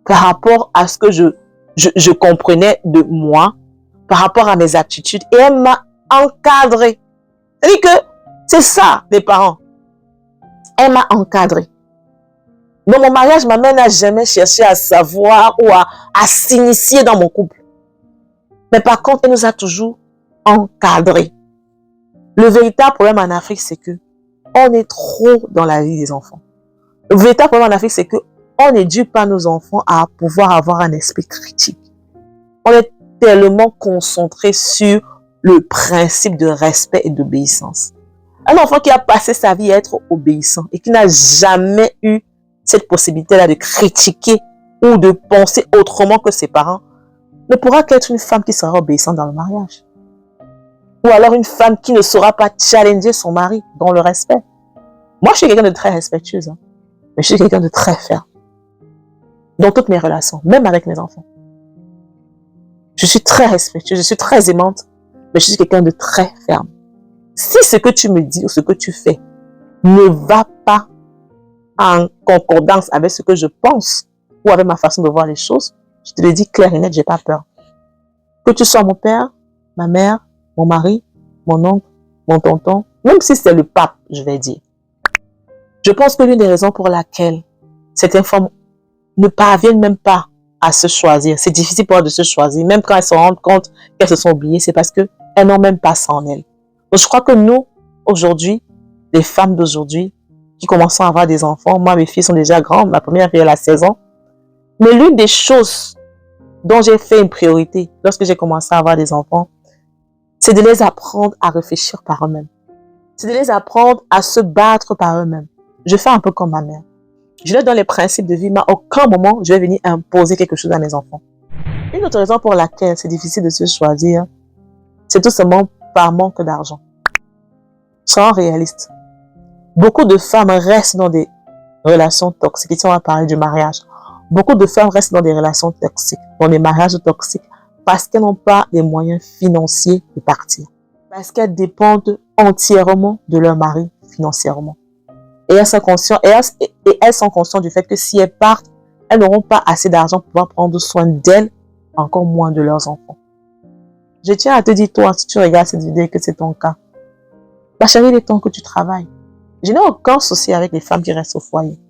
par rapport à ce que je comprenais de moi, par rapport à mes attitudes, et elle m'a encadré. C'est-à-dire que c'est ça, les parents. Elle m'a encadré. Dans mon mariage, ma mère n'a jamais cherché à savoir ou à s'initier dans mon couple. Mais par contre, elle nous a toujours encadrés. Le véritable problème en Afrique, c'est que on est trop dans la vie des enfants. Le véritable problème en Afrique, c'est que on n'éduque pas nos enfants à pouvoir avoir un esprit critique. On est tellement concentré sur le principe de respect et d'obéissance. Un enfant qui a passé sa vie à être obéissant et qui n'a jamais eu cette possibilité-là de critiquer ou de penser autrement que ses parents, ne pourra qu'être une femme qui sera obéissante dans le mariage. Ou alors une femme qui ne saura pas challenger son mari dans le respect. Moi, je suis quelqu'un de très respectueuse, mais je suis quelqu'un de très ferme. Dans toutes mes relations, même avec mes enfants. Je suis très respectueuse, je suis très aimante, mais je suis quelqu'un de très ferme. Si ce que tu me dis ou ce que tu fais ne va pas en concordance avec ce que je pense ou avec ma façon de voir les choses, je te le dis clair et net, j'ai pas peur. Que tu sois mon père, ma mère, mon mari, mon oncle, mon tonton, même si c'est le pape, je vais dire. Je pense que l'une des raisons pour laquelle certaines femmes ne parviennent même pas à se choisir, c'est difficile pour elles de se choisir, même quand elles se rendent compte qu'elles se sont oubliées, c'est parce qu'elles n'ont même pas ça en elles. Donc je crois que nous, aujourd'hui, les femmes d'aujourd'hui, qui commencent à avoir des enfants, moi mes filles sont déjà grandes, ma première fille elle a 16 ans, mais l'une des choses dont j'ai fait une priorité lorsque j'ai commencé à avoir des enfants, c'est de les apprendre à réfléchir par eux-mêmes. C'est de les apprendre à se battre par eux-mêmes. Je fais un peu comme ma mère. Je leur donne les principes de vie, mais à aucun moment je vais venir imposer quelque chose à mes enfants. Une autre raison pour laquelle c'est difficile de se choisir, c'est tout simplement par manque d'argent. Soyons réalistes. Beaucoup de femmes restent dans des relations toxiques. Ici, on va parler du mariage. Beaucoup de femmes restent dans des relations toxiques, dans des mariages toxiques, parce qu'elles n'ont pas les moyens financiers de partir. Parce qu'elles dépendent entièrement de leur mari financièrement. Et elles sont conscientes du fait que si elles partent, elles n'auront pas assez d'argent pour pouvoir prendre soin d'elles, encore moins de leurs enfants. Je tiens à te dire, toi, si tu regardes cette vidéo et que c'est ton cas, ma chérie, il est temps que tu travailles. Je n'ai aucun souci avec les femmes qui restent au foyer.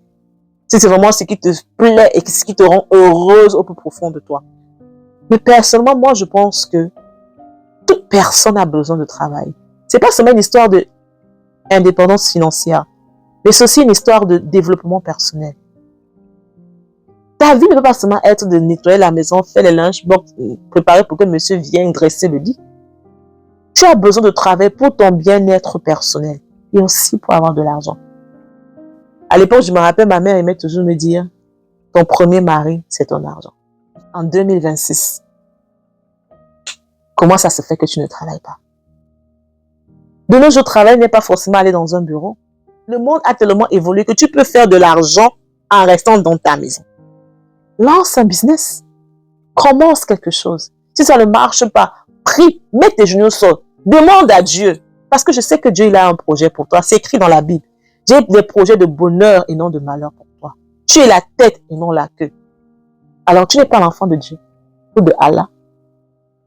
Si c'est vraiment ce qui te plaît et ce qui te rend heureuse au plus profond de toi. Mais personnellement, moi, je pense que toute personne a besoin de travail. C'est pas seulement une histoire d'indépendance financière, mais c'est aussi une histoire de développement personnel. Ta vie ne peut pas seulement être de nettoyer la maison, faire les linges, préparer pour que monsieur vienne dresser le lit. Tu as besoin de travailler pour ton bien-être personnel et aussi pour avoir de l'argent. À l'époque, je me rappelle, ma mère aimait toujours me dire, ton premier mari, c'est ton argent. En 2026, comment ça se fait que tu ne travailles pas? De nos jours, travail n'est pas forcément aller dans un bureau. Le monde a tellement évolué que tu peux faire de l'argent en restant dans ta maison. Lance un business. Commence quelque chose. Si ça ne marche pas, prie, mets tes genoux au sol. Demande à Dieu. Parce que je sais que Dieu, il a un projet pour toi. C'est écrit dans la Bible. J'ai des projets de bonheur et non de malheur pour toi. Tu es la tête et non la queue. Alors, tu n'es pas l'enfant de Dieu ou de Allah.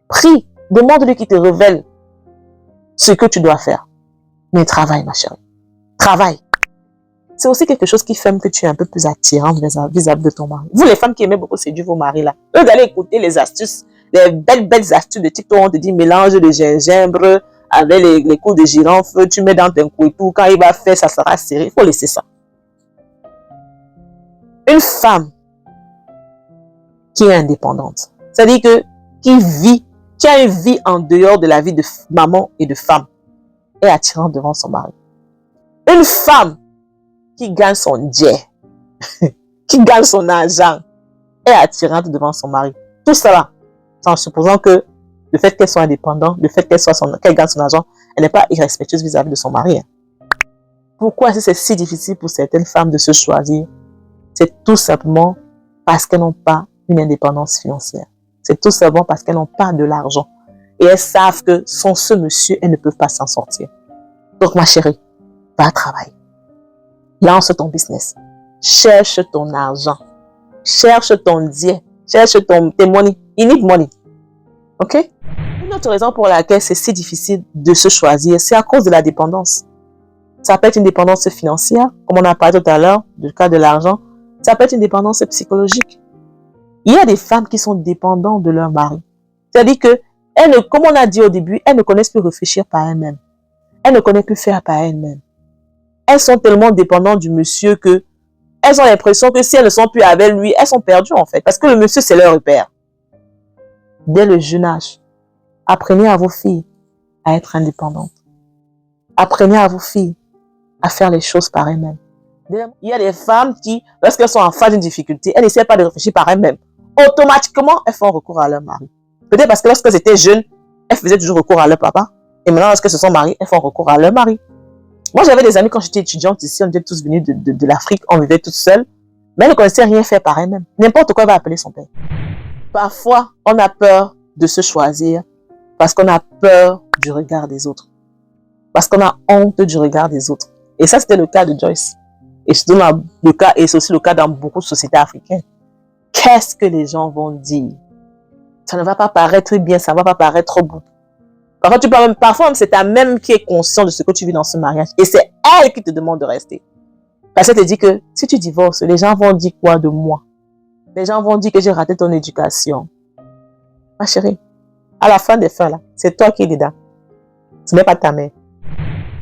Prie. Demande-lui qu'il te révèle ce que tu dois faire. Mais travaille, ma chérie. Travaille. C'est aussi quelque chose qui fait que tu es un peu plus attirante vis-à-vis de ton mari. Vous, les femmes qui aimez beaucoup séduire vos maris, là, vous allez écouter les astuces, les belles astuces de TikTok. On te dit mélange de gingembre avec les coups de girofle, tu mets dans ton cou et tout. Quand il va faire, ça sera serré. Il faut laisser ça. Une femme qui est indépendante, c'est-à-dire que qui a une vie en dehors de la vie de maman et de femme, est attirante devant son mari. Une femme qui gagne son jet, qui gagne son argent, est attirante devant son mari. Tout cela, en supposant que le fait qu'elle soit indépendante, le fait qu'elle gagne son argent, elle n'est pas irrespectueuse vis-à-vis de son mari. Pourquoi est-ce que c'est si difficile pour certaines femmes de se choisir? C'est tout simplement parce qu'elles n'ont pas une indépendance financière. C'est tout simplement parce qu'elles n'ont pas de l'argent. Et elles savent que sans ce monsieur, elles ne peuvent pas s'en sortir. Donc ma chérie, va travailler. Lance ton business. Cherche ton argent. Cherche ton Dieu. Cherche tes money. You need money. OK? Une autre raison pour laquelle c'est si difficile de se choisir, c'est à cause de la dépendance. Ça peut être une dépendance financière, comme on a parlé tout à l'heure, du cas de l'argent. Ça peut être une dépendance psychologique. Il y a des femmes qui sont dépendantes de leur mari. C'est-à-dire que, comme on a dit au début, elles ne connaissent plus réfléchir par elles-mêmes. Elles ne connaissent plus faire par elles-mêmes. Elles sont tellement dépendantes du monsieur que elles ont l'impression que si elles ne sont plus avec lui, elles sont perdues en fait. Parce que le monsieur, c'est leur repère. Dès le jeune âge, apprenez à vos filles à être indépendantes. Apprenez à vos filles à faire les choses par elles-mêmes. Il y a des femmes qui, lorsqu'elles sont en face d'une difficulté, elles n'essaient pas de réfléchir par elles-mêmes. Automatiquement, elles font recours à leur mari. Peut-être parce que lorsqu'elles étaient jeunes, elles faisaient toujours recours à leur papa. Et maintenant, lorsqu'elles se sont mariées, elles font recours à leur mari. Moi, j'avais des amis quand j'étais étudiante ici, on était tous venus de l'Afrique, on vivait toutes seules, mais elles ne connaissaient rien faire par elles-mêmes. N'importe quoi va appeler son père. Parfois, on a peur de se choisir parce qu'on a peur du regard des autres. Parce qu'on a honte du regard des autres. Et ça, c'était le cas de Joyce. Et c'est aussi le cas dans beaucoup de sociétés africaines. Qu'est-ce que les gens vont dire? Ça ne va pas paraître bien, ça ne va pas paraître beau. Parfois même, c'est ta même qui est conscient de ce que tu vis dans ce mariage. Et c'est elle qui te demande de rester. Parce qu'elle te dit que si tu divorces, les gens vont dire quoi de moi? Les gens vont dire que j'ai raté ton éducation. Ma chérie, à la fin des fins, là, c'est toi qui es dedans. Ce n'est pas ta mère.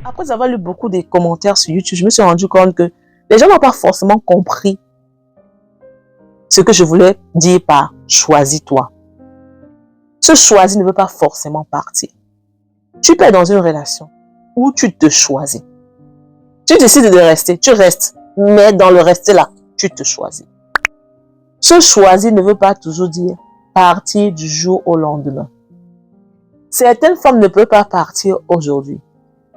Après avoir lu beaucoup de commentaires sur YouTube, je me suis rendu compte que les gens n'ont pas forcément compris ce que je voulais dire par « choisis-toi ». Ce choisir ne veut pas forcément partir. Tu peux être dans une relation où tu te choisis. Tu décides de rester, tu restes. Mais dans le rester là, tu te choisis. Ce choisir ne veut pas toujours dire partir du jour au lendemain. Certaines femmes ne peuvent pas partir aujourd'hui.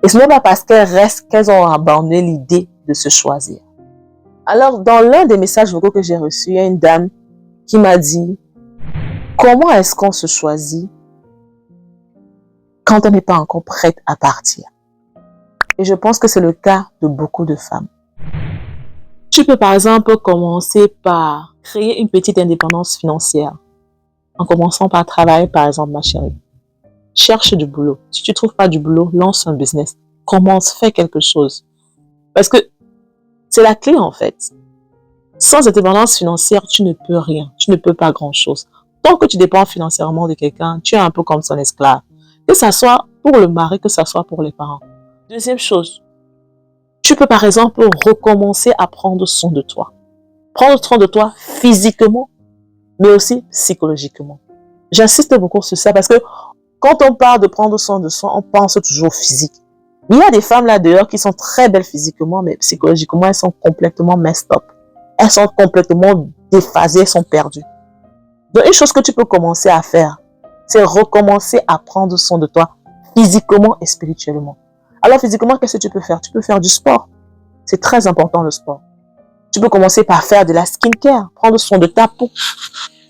Et ce n'est pas parce qu'elles ont abandonné l'idée de se choisir. Alors, dans l'un des messages vocaux que j'ai reçus, il y a une dame qui m'a dit « Comment est-ce qu'on se choisit quand on n'est pas encore prête à partir ?» Et je pense que c'est le cas de beaucoup de femmes. Tu peux par exemple commencer par créer une petite indépendance financière. En commençant par travailler, par exemple, ma chérie. Cherche du boulot. Si tu ne trouves pas du boulot, lance un business. Commence, fais quelque chose. Parce que c'est la clé en fait. Sans indépendance financière, tu ne peux rien. Tu ne peux pas grand-chose. Tant que tu dépends financièrement de quelqu'un, tu es un peu comme son esclave. Que ça soit pour le mari, que ça soit pour les parents. Deuxième chose, tu peux par exemple recommencer à prendre soin de toi. Prendre soin de toi physiquement, mais aussi psychologiquement. J'insiste beaucoup sur ça parce que quand on parle de prendre soin de soi, on pense toujours au physique. Il y a des femmes là dehors qui sont très belles physiquement, mais psychologiquement, elles sont complètement messed up. Elles sont complètement déphasées, elles sont perdues. Donc, une chose que tu peux commencer à faire, c'est recommencer à prendre soin de toi physiquement et spirituellement. Alors, physiquement, qu'est-ce que tu peux faire? Tu peux faire du sport. C'est très important, le sport. Tu peux commencer par faire de la skincare, prendre soin de ta peau.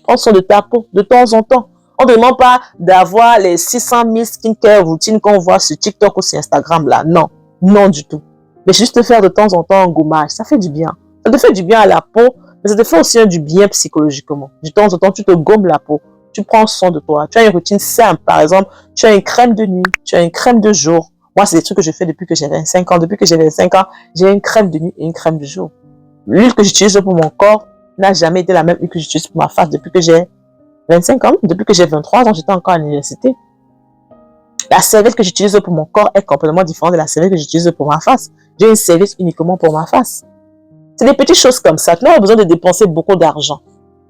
Prendre soin de ta peau de temps en temps. On ne demande pas d'avoir les 600 000 skincare routines qu'on voit sur TikTok ou sur Instagram là. Non, non du tout. Mais juste faire de temps en temps un gommage, ça fait du bien. Ça te fait du bien à la peau, mais ça te fait aussi du bien psychologiquement. De temps en temps, tu te gommes la peau. Tu prends soin de toi. Tu as une routine simple. Par exemple, tu as une crème de nuit, tu as une crème de jour. Moi, c'est des trucs que je fais depuis que j'ai 25 ans. Depuis que j'ai 25 ans, j'ai une crème de nuit et une crème de jour. L'huile que j'utilise pour mon corps n'a jamais été la même huile que j'utilise pour ma face depuis que j'ai 25 ans. Depuis que j'ai 23 ans, j'étais encore à l'université. La serviette que j'utilise pour mon corps est complètement différente de la serviette que j'utilise pour ma face. J'ai une serviette uniquement pour ma face. C'est des petites choses comme ça. Tu n'as pas besoin de dépenser beaucoup d'argent.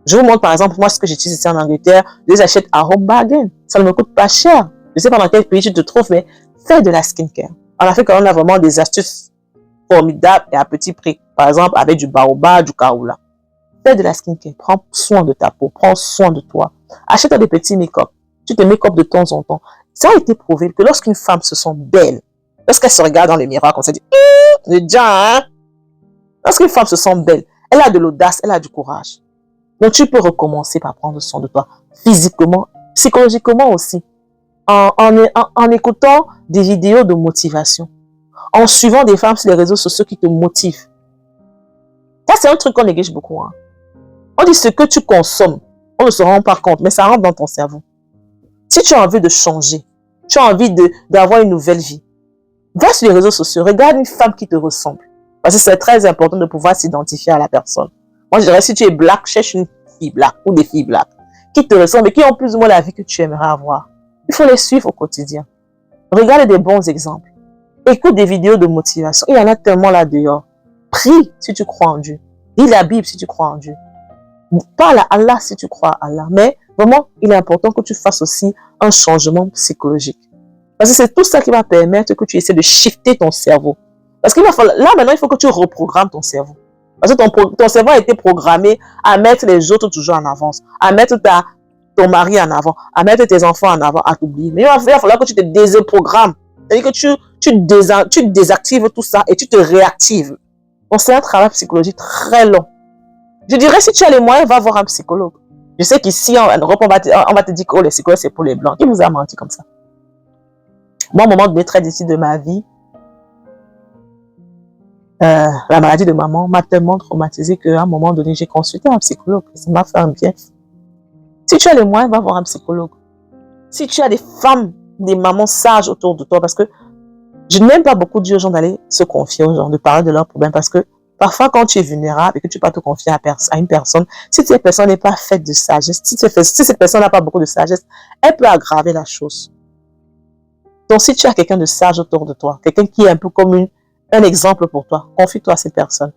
Je vous montre par exemple, moi, ce que j'utilise ici en Angleterre. Je les achète à Home Bargain. Ça ne me coûte pas cher. Je ne sais pas dans quel pays tu te trouves, mais fais de la skincare. En Afrique, on a vraiment des astuces formidables et à petit prix. Par exemple, avec du baobab, du kaoula. Fais de la skincare. Prends soin de ta peau. Prends soin de toi. Achète des petits make-up. Tu te make-up de temps en temps. Ça a été prouvé que lorsqu'une femme se sent belle, lorsqu'elle se regarde dans le miroir, on se dit, c'est déjà, hein? Lorsqu'une femme se sent belle, elle a de l'audace, elle a du courage. Donc, tu peux recommencer par prendre soin de toi, physiquement, psychologiquement aussi, en écoutant des vidéos de motivation, en suivant des femmes sur les réseaux sociaux qui te motivent. Ça, c'est un truc qu'on néglige beaucoup. Hein. On dit ce que tu consommes. On ne se rend pas compte, mais ça rentre dans ton cerveau. Si tu as envie de changer, tu as envie d'avoir une nouvelle vie, va sur les réseaux sociaux, regarde une femme qui te ressemble. Parce que c'est très important de pouvoir s'identifier à la personne. Moi, je dirais, si tu es black, cherche une fille black ou des filles black qui te ressemblent et qui ont plus ou moins la vie que tu aimerais avoir. Il faut les suivre au quotidien. Regarde des bons exemples. Écoute des vidéos de motivation. Il y en a tellement là dehors. Prie si tu crois en Dieu. Lis la Bible si tu crois en Dieu. Parle à Allah si tu crois à Allah. Mais vraiment, il est important que tu fasses aussi un changement psychologique. Parce que c'est tout ça qui va permettre que tu essaies de shifter ton cerveau. Parce qu'il va falloir, là maintenant, il faut que tu reprogrammes ton cerveau. Parce que ton cerveau a été programmé à mettre les autres toujours en avance, à mettre ton mari en avant, à mettre tes enfants en avant, à t'oublier. Mais il va falloir que tu te déprogrammes. C'est-à-dire que tu désactives tout ça et tu te réactives. Donc c'est un travail psychologique très long. Je dirais, si tu as les moyens, va voir un psychologue. Je sais qu'ici, en Europe, on va te dire que les psychologues, c'est pour les blancs. Qui vous a menti comme ça? Moi, au moment donné, très difficile de ma vie, la maladie de maman m'a tellement traumatisée qu'à un moment donné, j'ai consulté un psychologue. Ça m'a fait un bien. Si tu as les moyens, va voir un psychologue. Si tu as des femmes, des mamans sages autour de toi, parce que je n'aime pas beaucoup dire aux gens d'aller se confier aux gens, de parler de leurs problèmes, parce que parfois, quand tu es vulnérable et que tu ne peux pas te confier à une personne, si cette personne n'est pas faite de sagesse, si cette personne n'a pas beaucoup de sagesse, elle peut aggraver la chose. Donc, si tu as quelqu'un de sage autour de toi, quelqu'un qui est un peu comme un exemple pour toi, confie-toi à cette personne.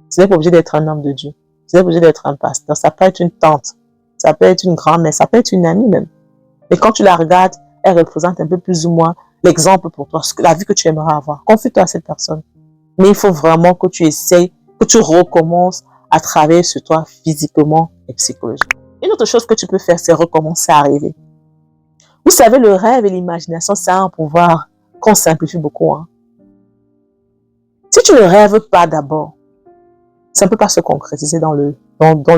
Ce n'est pas obligé d'être un homme de Dieu. Ce n'est pas obligé d'être un pasteur. Ça peut être une tante. Ça peut être une grand-mère. Ça peut être une amie même. Et quand tu la regardes, elle représente un peu plus ou moins l'exemple pour toi, la vie que tu aimerais avoir. Confie-toi à cette personne. Mais il faut vraiment que tu essayes, que tu recommences à travailler sur toi physiquement et psychologiquement. Une autre chose que tu peux faire, c'est recommencer à rêver. Vous savez, le rêve et l'imagination, c'est un pouvoir qu'on simplifie beaucoup. Hein. Si tu ne rêves pas d'abord, ça ne peut pas se concrétiser dans le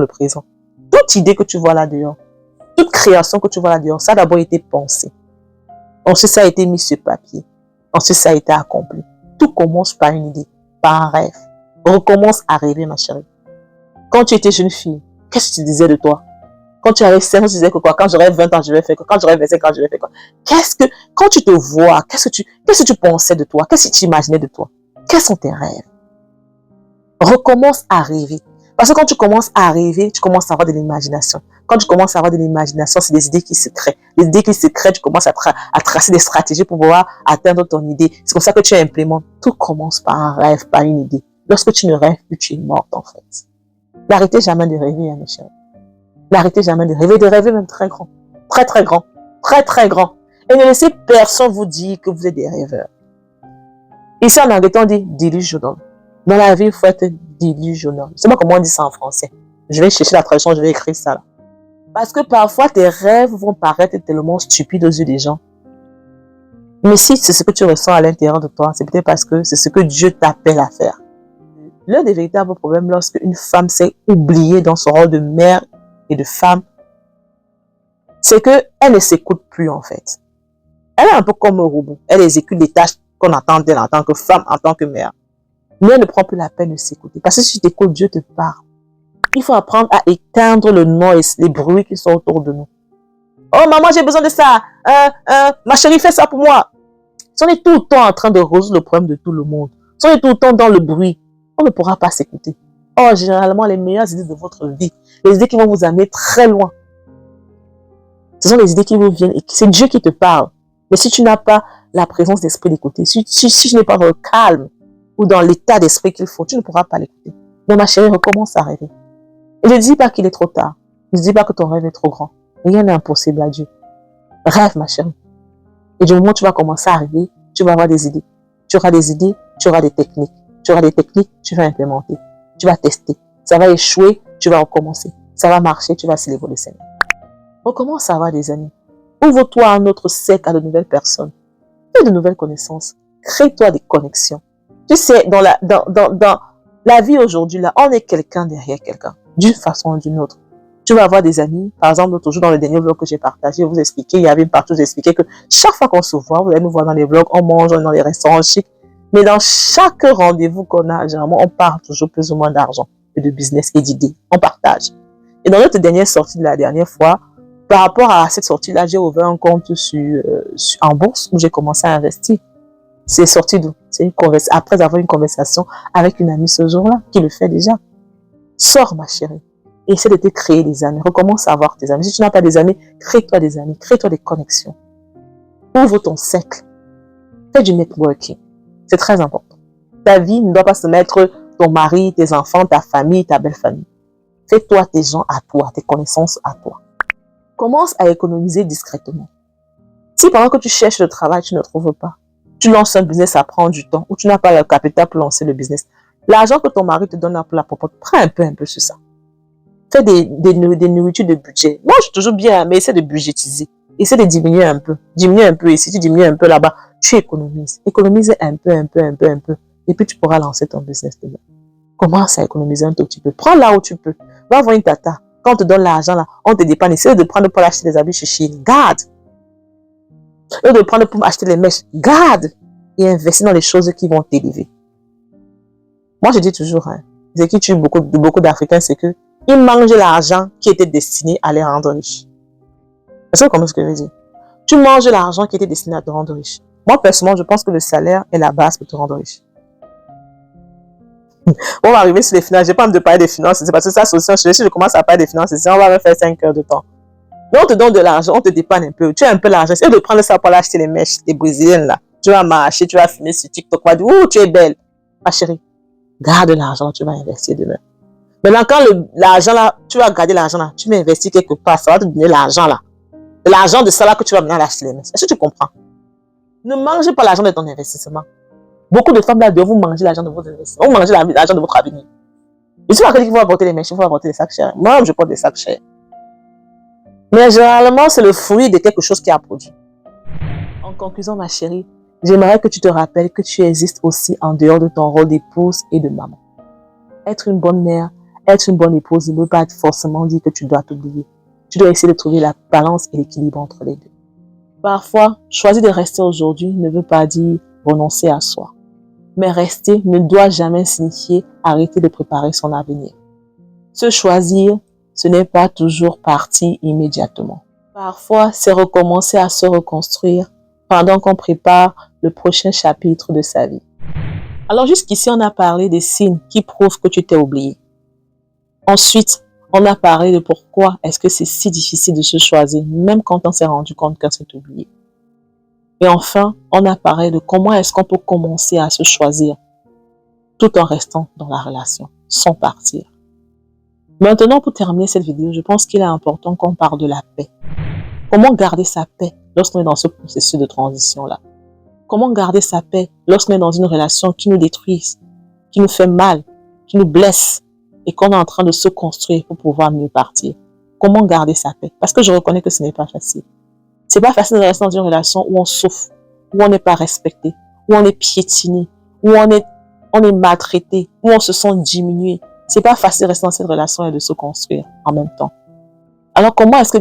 présent. Toute idée que tu vois là dehors, toute création que tu vois là dehors, ça a d'abord été pensé. Ensuite, ça a été mis sur papier. Ensuite, ça a été accompli. Tout commence par une idée, par un rêve. Recommence à rêver, ma chérie. Quand tu étais jeune fille, qu'est-ce que tu disais de toi? Quand tu avais 5 ans, tu disais que quoi? Quand j'aurai 20 ans, je vais faire quoi? Quand j'aurai 25 ans, je vais faire quoi? Quand tu te vois, qu'est-ce que tu pensais de toi? Qu'est-ce que tu imaginais de toi? Quels sont tes rêves? Recommence à rêver. Parce que quand tu commences à rêver, tu commences à avoir de l'imagination. Quand tu commences à avoir de l'imagination, c'est des idées qui se créent. Les idées qui se créent, tu commences à tracer des stratégies pour pouvoir atteindre ton idée. C'est comme ça que tu implémentes. Tout commence par un rêve, par une idée. Lorsque tu ne rêves plus, tu es morte en fait. N'arrêtez jamais de rêver, hein, mes chéris. N'arrêtez jamais de rêver même très grand. Très très grand. Très très grand. Et ne laissez personne vous dire que vous êtes des rêveurs. Ici en anglais, on dit delusional. Dans la vie, il faut être delusional. Je ne sais pas comment on dit ça en français. Je vais chercher la traduction, je vais écrire ça là. Parce que parfois, tes rêves vont paraître tellement stupides aux yeux des gens. Mais si c'est ce que tu ressens à l'intérieur de toi, c'est peut-être parce que c'est ce que Dieu t'appelle à faire. L'un des véritables problèmes lorsque une femme s'est oubliée dans son rôle de mère et de femme, c'est qu'elle ne s'écoute plus en fait. Elle est un peu comme un robot. Elle exécute des tâches qu'on attend d'elle en tant que femme, en tant que mère. Mais elle ne prend plus la peine de s'écouter. Parce que si tu t'écoutes, Dieu te parle. Il faut apprendre à éteindre le noise, les bruits qui sont autour de nous. Oh maman, j'ai besoin de ça. Ma chérie, fais ça pour moi. Si on est tout le temps en train de résoudre le problème de tout le monde, si on est tout le temps dans le bruit, on ne pourra pas s'écouter. Oh, généralement, les meilleures idées de votre vie, les idées qui vont vous amener très loin, ce sont les idées qui vous viennent et c'est Dieu qui te parle. Mais si tu n'as pas la présence d'esprit d'écouter, si tu n'es pas dans le calme ou dans l'état d'esprit qu'il faut, tu ne pourras pas l'écouter. Donc ma chérie, recommence à rêver. Et ne dis pas qu'il est trop tard. Ne dis pas que ton rêve est trop grand. Rien n'est impossible à Dieu. Rêve, ma chérie. Et du moment où tu vas commencer à rêver, tu vas avoir des idées. Tu auras des idées, tu auras des techniques. Tu auras des techniques, tu vas implémenter. Tu vas tester. Ça va échouer, tu vas recommencer. Ça va marcher, tu vas célébrer le Seigneur. Recommence à avoir des amis. Ouvre-toi à un autre cercle, à de nouvelles personnes. Fais de nouvelles connaissances. Crée-toi des connexions. Tu sais, dans la vie aujourd'hui, là, on est quelqu'un derrière quelqu'un. D'une façon ou d'une autre. Tu vas avoir des amis. Par exemple, l'autre jour, dans le dernier vlog que j'ai partagé, vous expliquez, il y avait une partie où j'expliquais que chaque fois qu'on se voit, vous allez nous voir dans les vlogs, on mange, on est dans les restaurants chics. Mais dans chaque rendez-vous qu'on a, généralement, on parle toujours plus ou moins d'argent et de business et d'idées. On partage. Et dans notre dernière sortie de la dernière fois, par rapport à cette sortie-là, j'ai ouvert un compte en bourse où j'ai commencé à investir. C'est sorti d'où? Après avoir une conversation avec une amie ce jour-là, qui le fait déjà. Sors, ma chérie. Essaie de te créer des amis. Recommence à avoir tes amis. Si tu n'as pas des amis, crée-toi des amis. Crée-toi des connexions. Ouvre ton cercle. Fais du networking. C'est très important. Ta vie ne doit pas se mettre ton mari, tes enfants, ta famille, ta belle famille. Fais-toi tes gens à toi, tes connaissances à toi. Commence à économiser discrètement. Si pendant que tu cherches le travail, tu ne trouves pas, tu lances un business, ça prend du temps, ou tu n'as pas le capital pour lancer le business, l'argent que ton mari te donne pour la popote, prends un peu sur ça. Fais des nourritures de budget. Mange toujours bien, mais essaie de budgétiser. Essaie de diminuer un peu. Diminue un peu ici, tu diminues un peu là-bas. Tu économises. Économise un peu. Et puis tu pourras lancer ton business demain. Commence à économiser un tout petit peu. Prends là où tu peux. Va voir une tata. Quand on te donne l'argent là, on te dépanne. Essaie de prendre pour acheter des habits chez Chine. Garde. Au lieu de prendre pour acheter les mèches, garde. Et investis dans les choses qui vont t'élever. Moi, je dis toujours, ce qui tue beaucoup d'Africains, c'est que ils mangent l'argent qui était destiné à les rendre riches. Est-ce que vous comprenez ce que je veux dire? Tu manges l'argent qui était destiné à te rendre riche. Moi, personnellement, je pense que le salaire est la base pour te rendre riche. On va arriver sur les finances. Je n'ai pas envie de parler des finances. C'est parce que ça, c'est aussi un sujet. Si je commence à parler des finances, on va me faire 5 heures de temps. Mais on te donne de l'argent, on te dépanne un peu. Tu as un peu l'argent. C'est de prendre ça pour aller acheter les mèches, les brésiliennes là. Tu vas marcher, tu vas filmer sur TikTok. Tu vas dire, ouh, tu es belle. Ma chérie, garde l'argent, tu vas investir demain. Maintenant, quand l'argent là, tu vas garder l'argent là, tu m'investis quelque part, ça va te donner l'argent là. L'argent de ça là que tu vas venir acheter les mèches. Est-ce que tu comprends? Ne mangez pas l'argent de ton investissement. Beaucoup de femmes là doivent vous manger l'argent de votre investissement. Vous mangez l'argent de votre avenir. Je suis pas quelqu'un qui va apporter les mèches, il faut apporter des sacs chers. Moi, je porte des sacs chers. Mais généralement, c'est le fruit de quelque chose qui a produit. En conclusion, ma chérie, j'aimerais que tu te rappelles que tu existes aussi en dehors de ton rôle d'épouse et de maman. Être une bonne mère, être une bonne épouse ne veut pas forcément dire que tu dois t'oublier. Tu dois essayer de trouver la balance et l'équilibre entre les deux. Parfois, choisir de rester aujourd'hui ne veut pas dire renoncer à soi. Mais rester ne doit jamais signifier arrêter de préparer son avenir. Se choisir, ce n'est pas toujours partir immédiatement. Parfois, c'est recommencer à se reconstruire pendant qu'on prépare le prochain chapitre de sa vie. Alors jusqu'ici, on a parlé des signes qui prouvent que tu t'es oublié. Ensuite, on a parlé de pourquoi est-ce que c'est si difficile de se choisir, même quand on s'est rendu compte qu'on s'est oublié. Et enfin, on a parlé de comment est-ce qu'on peut commencer à se choisir tout en restant dans la relation, sans partir. Maintenant, pour terminer cette vidéo, je pense qu'il est important qu'on parle de la paix. Comment garder sa paix lorsqu'on est dans ce processus de transition-là? Comment garder sa paix lorsqu'on est dans une relation qui nous détruit, qui nous fait mal, qui nous blesse et qu'on est en train de se construire pour pouvoir mieux partir? Comment garder sa paix? Parce que je reconnais que ce n'est pas facile. C'est pas facile de rester dans une relation où on souffre, où on n'est pas respecté, où on est piétiné, où on est maltraité, où on se sent diminué. C'est pas facile de rester dans cette relation et de se construire en même temps. Alors comment est-ce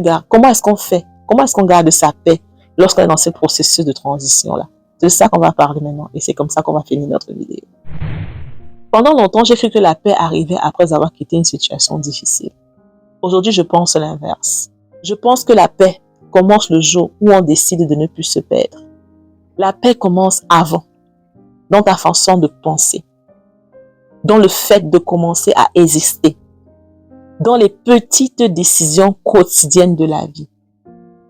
qu'on fait? Comment est-ce qu'on garde sa paix lorsqu'on est dans ce processus de transition-là? C'est de ça qu'on va parler maintenant et c'est comme ça qu'on va finir notre vidéo. Pendant longtemps, j'ai cru que la paix arrivait après avoir quitté une situation difficile. Aujourd'hui, je pense l'inverse. Je pense que la paix commence le jour où on décide de ne plus se perdre. La paix commence avant, dans ta façon de penser, dans le fait de commencer à exister, dans les petites décisions quotidiennes de la vie,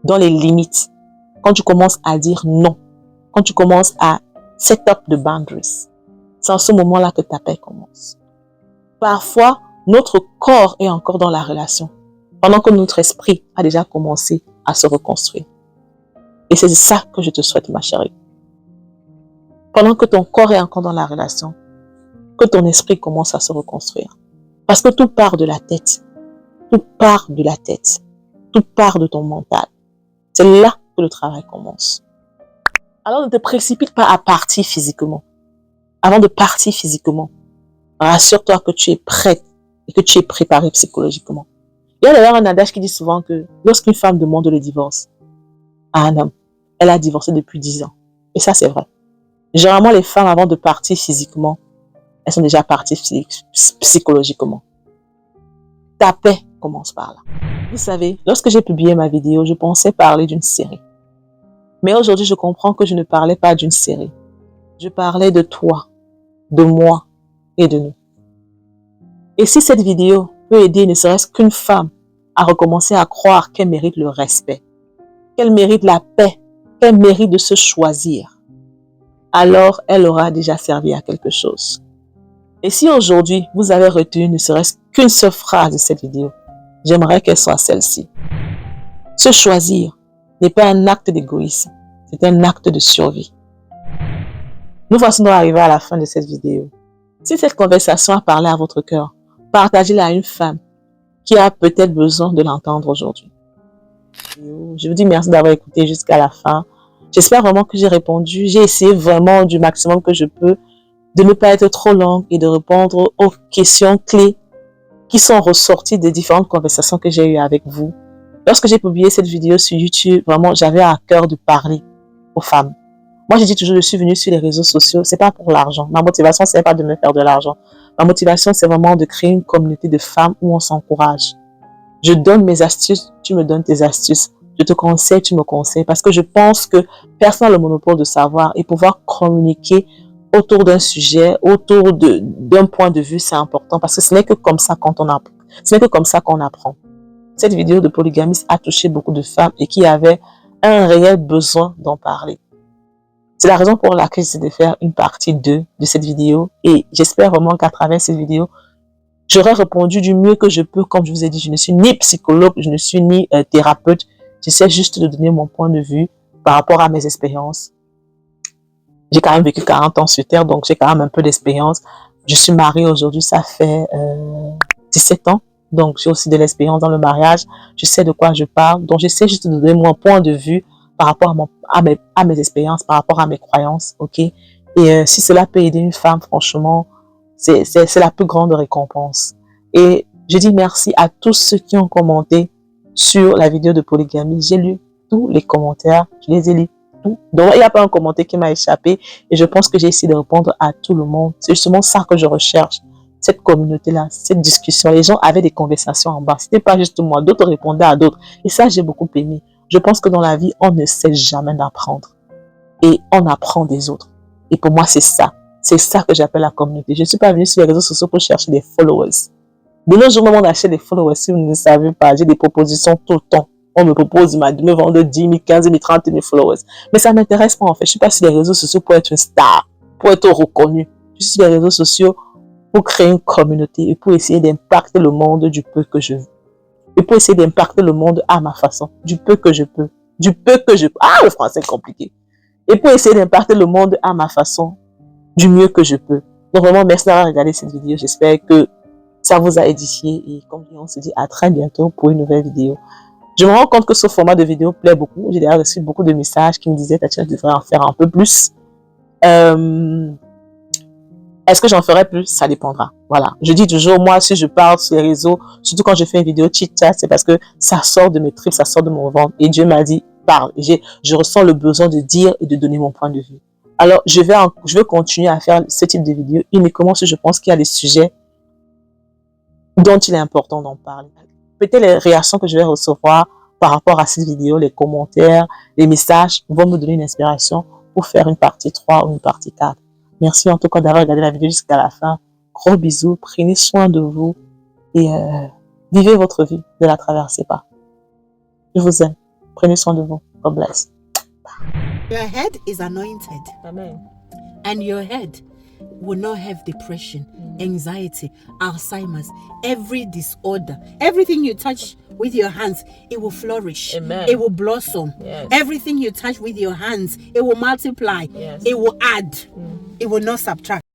dans les limites, quand tu commences à dire non, quand tu commences à set up the boundaries. C'est en ce moment-là que ta paix commence. Parfois, notre corps est encore dans la relation, pendant que notre esprit a déjà commencé à se reconstruire. Et c'est ça que je te souhaite, ma chérie. Pendant que ton corps est encore dans la relation, que ton esprit commence à se reconstruire. Parce que tout part de la tête. Tout part de la tête. Tout part de ton mental. C'est là que le travail commence. Alors ne te précipite pas à partir physiquement. Avant de partir physiquement, rassure-toi que tu es prête et que tu es préparé psychologiquement. Il y a d'ailleurs un adage qui dit souvent que lorsqu'une femme demande le divorce à un homme, elle a divorcé depuis 10 ans. Et ça, c'est vrai. Généralement, les femmes, avant de partir physiquement, elles sont déjà parties psychologiquement. Ta paix commence par là. Vous savez, lorsque j'ai publié ma vidéo, je pensais parler d'une série. Mais aujourd'hui, je comprends que je ne parlais pas d'une série. Je parlais de toi, de moi et de nous. Et si cette vidéo peut aider ne serait-ce qu'une femme à recommencer à croire qu'elle mérite le respect, qu'elle mérite la paix, qu'elle mérite de se choisir, alors elle aura déjà servi à quelque chose. Et si aujourd'hui, vous avez retenu ne serait-ce qu'une seule phrase de cette vidéo, j'aimerais qu'elle soit celle-ci. Se choisir n'est pas un acte d'égoïsme, c'est un acte de survie. Nous voici donc arrivés à la fin de cette vidéo. Si cette conversation a parlé à votre cœur, partagez-la à une femme qui a peut-être besoin de l'entendre aujourd'hui. Je vous dis merci d'avoir écouté jusqu'à la fin. J'espère vraiment que j'ai répondu. J'ai essayé vraiment du maximum que je peux de ne pas être trop longue et de répondre aux questions clés qui sont ressorties des différentes conversations que j'ai eues avec vous. Lorsque j'ai publié cette vidéo sur YouTube, vraiment, j'avais à cœur de parler aux femmes. Moi, je dis toujours, je suis venue sur les réseaux sociaux, c'est pas pour l'argent. Ma motivation, c'est pas de me faire de l'argent. Ma motivation, c'est vraiment de créer une communauté de femmes où on s'encourage. Je donne mes astuces, tu me donnes tes astuces. Je te conseille, tu me conseilles. Parce que je pense que personne n'a le monopole de savoir et pouvoir communiquer autour d'un sujet, autour d'un point de vue, c'est important. Parce que ce n'est que comme ça qu'on apprend. Ce n'est que comme ça qu'on apprend. Cette vidéo de polygamie a touché beaucoup de femmes et qui avaient un réel besoin d'en parler. C'est la raison pour laquelle j'essaie de faire une partie 2 de cette vidéo. Et j'espère vraiment qu'à travers cette vidéo, j'aurai répondu du mieux que je peux. Comme je vous ai dit, je ne suis ni psychologue, je ne suis ni thérapeute. J'essaie juste de donner mon point de vue par rapport à mes expériences. J'ai quand même vécu 40 ans sur Terre, donc j'ai quand même un peu d'expérience. Je suis mariée aujourd'hui, ça fait 17 ans. Donc j'ai aussi de l'expérience dans le mariage. Je sais de quoi je parle. Donc j'essaie juste de donner mon point de vue par rapport à mes expériences, par rapport à mes croyances. Ok. Et si cela peut aider une femme, franchement, c'est la plus grande récompense. Et je dis merci à tous ceux qui ont commenté sur la vidéo de polygamie. J'ai lu tous les commentaires, je les ai lus tous. Donc, il n'y a pas un commentaire qui m'a échappé et je pense que j'ai essayé de répondre à tout le monde. C'est justement ça que je recherche, cette communauté-là, cette discussion. Les gens avaient des conversations en bas. Ce n'était pas juste moi, d'autres répondaient à d'autres. Et ça, j'ai beaucoup aimé. Je pense que dans la vie, on ne sait jamais d'apprendre. Et on apprend des autres. Et pour moi, c'est ça. C'est ça que j'appelle la communauté. Je ne suis pas venue sur les réseaux sociaux pour chercher des followers. De nos jours, même on achète des followers, si vous ne le savez pas. J'ai des propositions tout le temps. On me propose de me vendre 10 000, 15 000, 30 000 followers. Mais ça ne m'intéresse pas en fait. Je ne suis pas sur les réseaux sociaux pour être une star, pour être reconnu. Je suis sur les réseaux sociaux pour créer une communauté et pour essayer d'impacter le monde du peu que je veux. Et pour essayer d'impacter le monde à ma façon, du peu que je peux. Du peu que je peux. Ah, le français est compliqué. Et pour essayer d'impacter le monde à ma façon, du mieux que je peux. Donc vraiment, merci d'avoir regardé cette vidéo. J'espère que ça vous a édifié et comme on se dit à très bientôt pour une nouvelle vidéo. Je me rends compte que ce format de vidéo plaît beaucoup. J'ai déjà reçu beaucoup de messages qui me disaient Tatiana, tu devrais en faire un peu plus. Est-ce que j'en ferai plus? Ça dépendra. Voilà. Je dis toujours, moi, si je parle sur les réseaux, surtout quand je fais une vidéo chit-chat, c'est parce que ça sort de mes tripes, ça sort de mon ventre. Et Dieu m'a dit, parle. Et je ressens le besoin de dire et de donner mon point de vue. Alors, je vais continuer à faire ce type de vidéo uniquement si je pense qu'il y a des sujets dont il est important d'en parler. Peut-être les réactions que je vais recevoir par rapport à cette vidéo, les commentaires, les messages vont me donner une inspiration pour faire une partie 3 ou une partie 4. Merci en tout cas d'avoir regardé la vidéo jusqu'à la fin. Gros bisous, prenez soin de vous et vivez votre vie, ne la traversez pas. Je vous aime. Prenez soin de vous. God bless. Your head is anointed. Amen. And your head will not have depression, anxiety, Alzheimer's, every disorder. Everything you touch with your hands, it will flourish. Amen. It will blossom. Yes. Everything you touch with your hands, it will multiply. Yes. It will add. It will not subtract.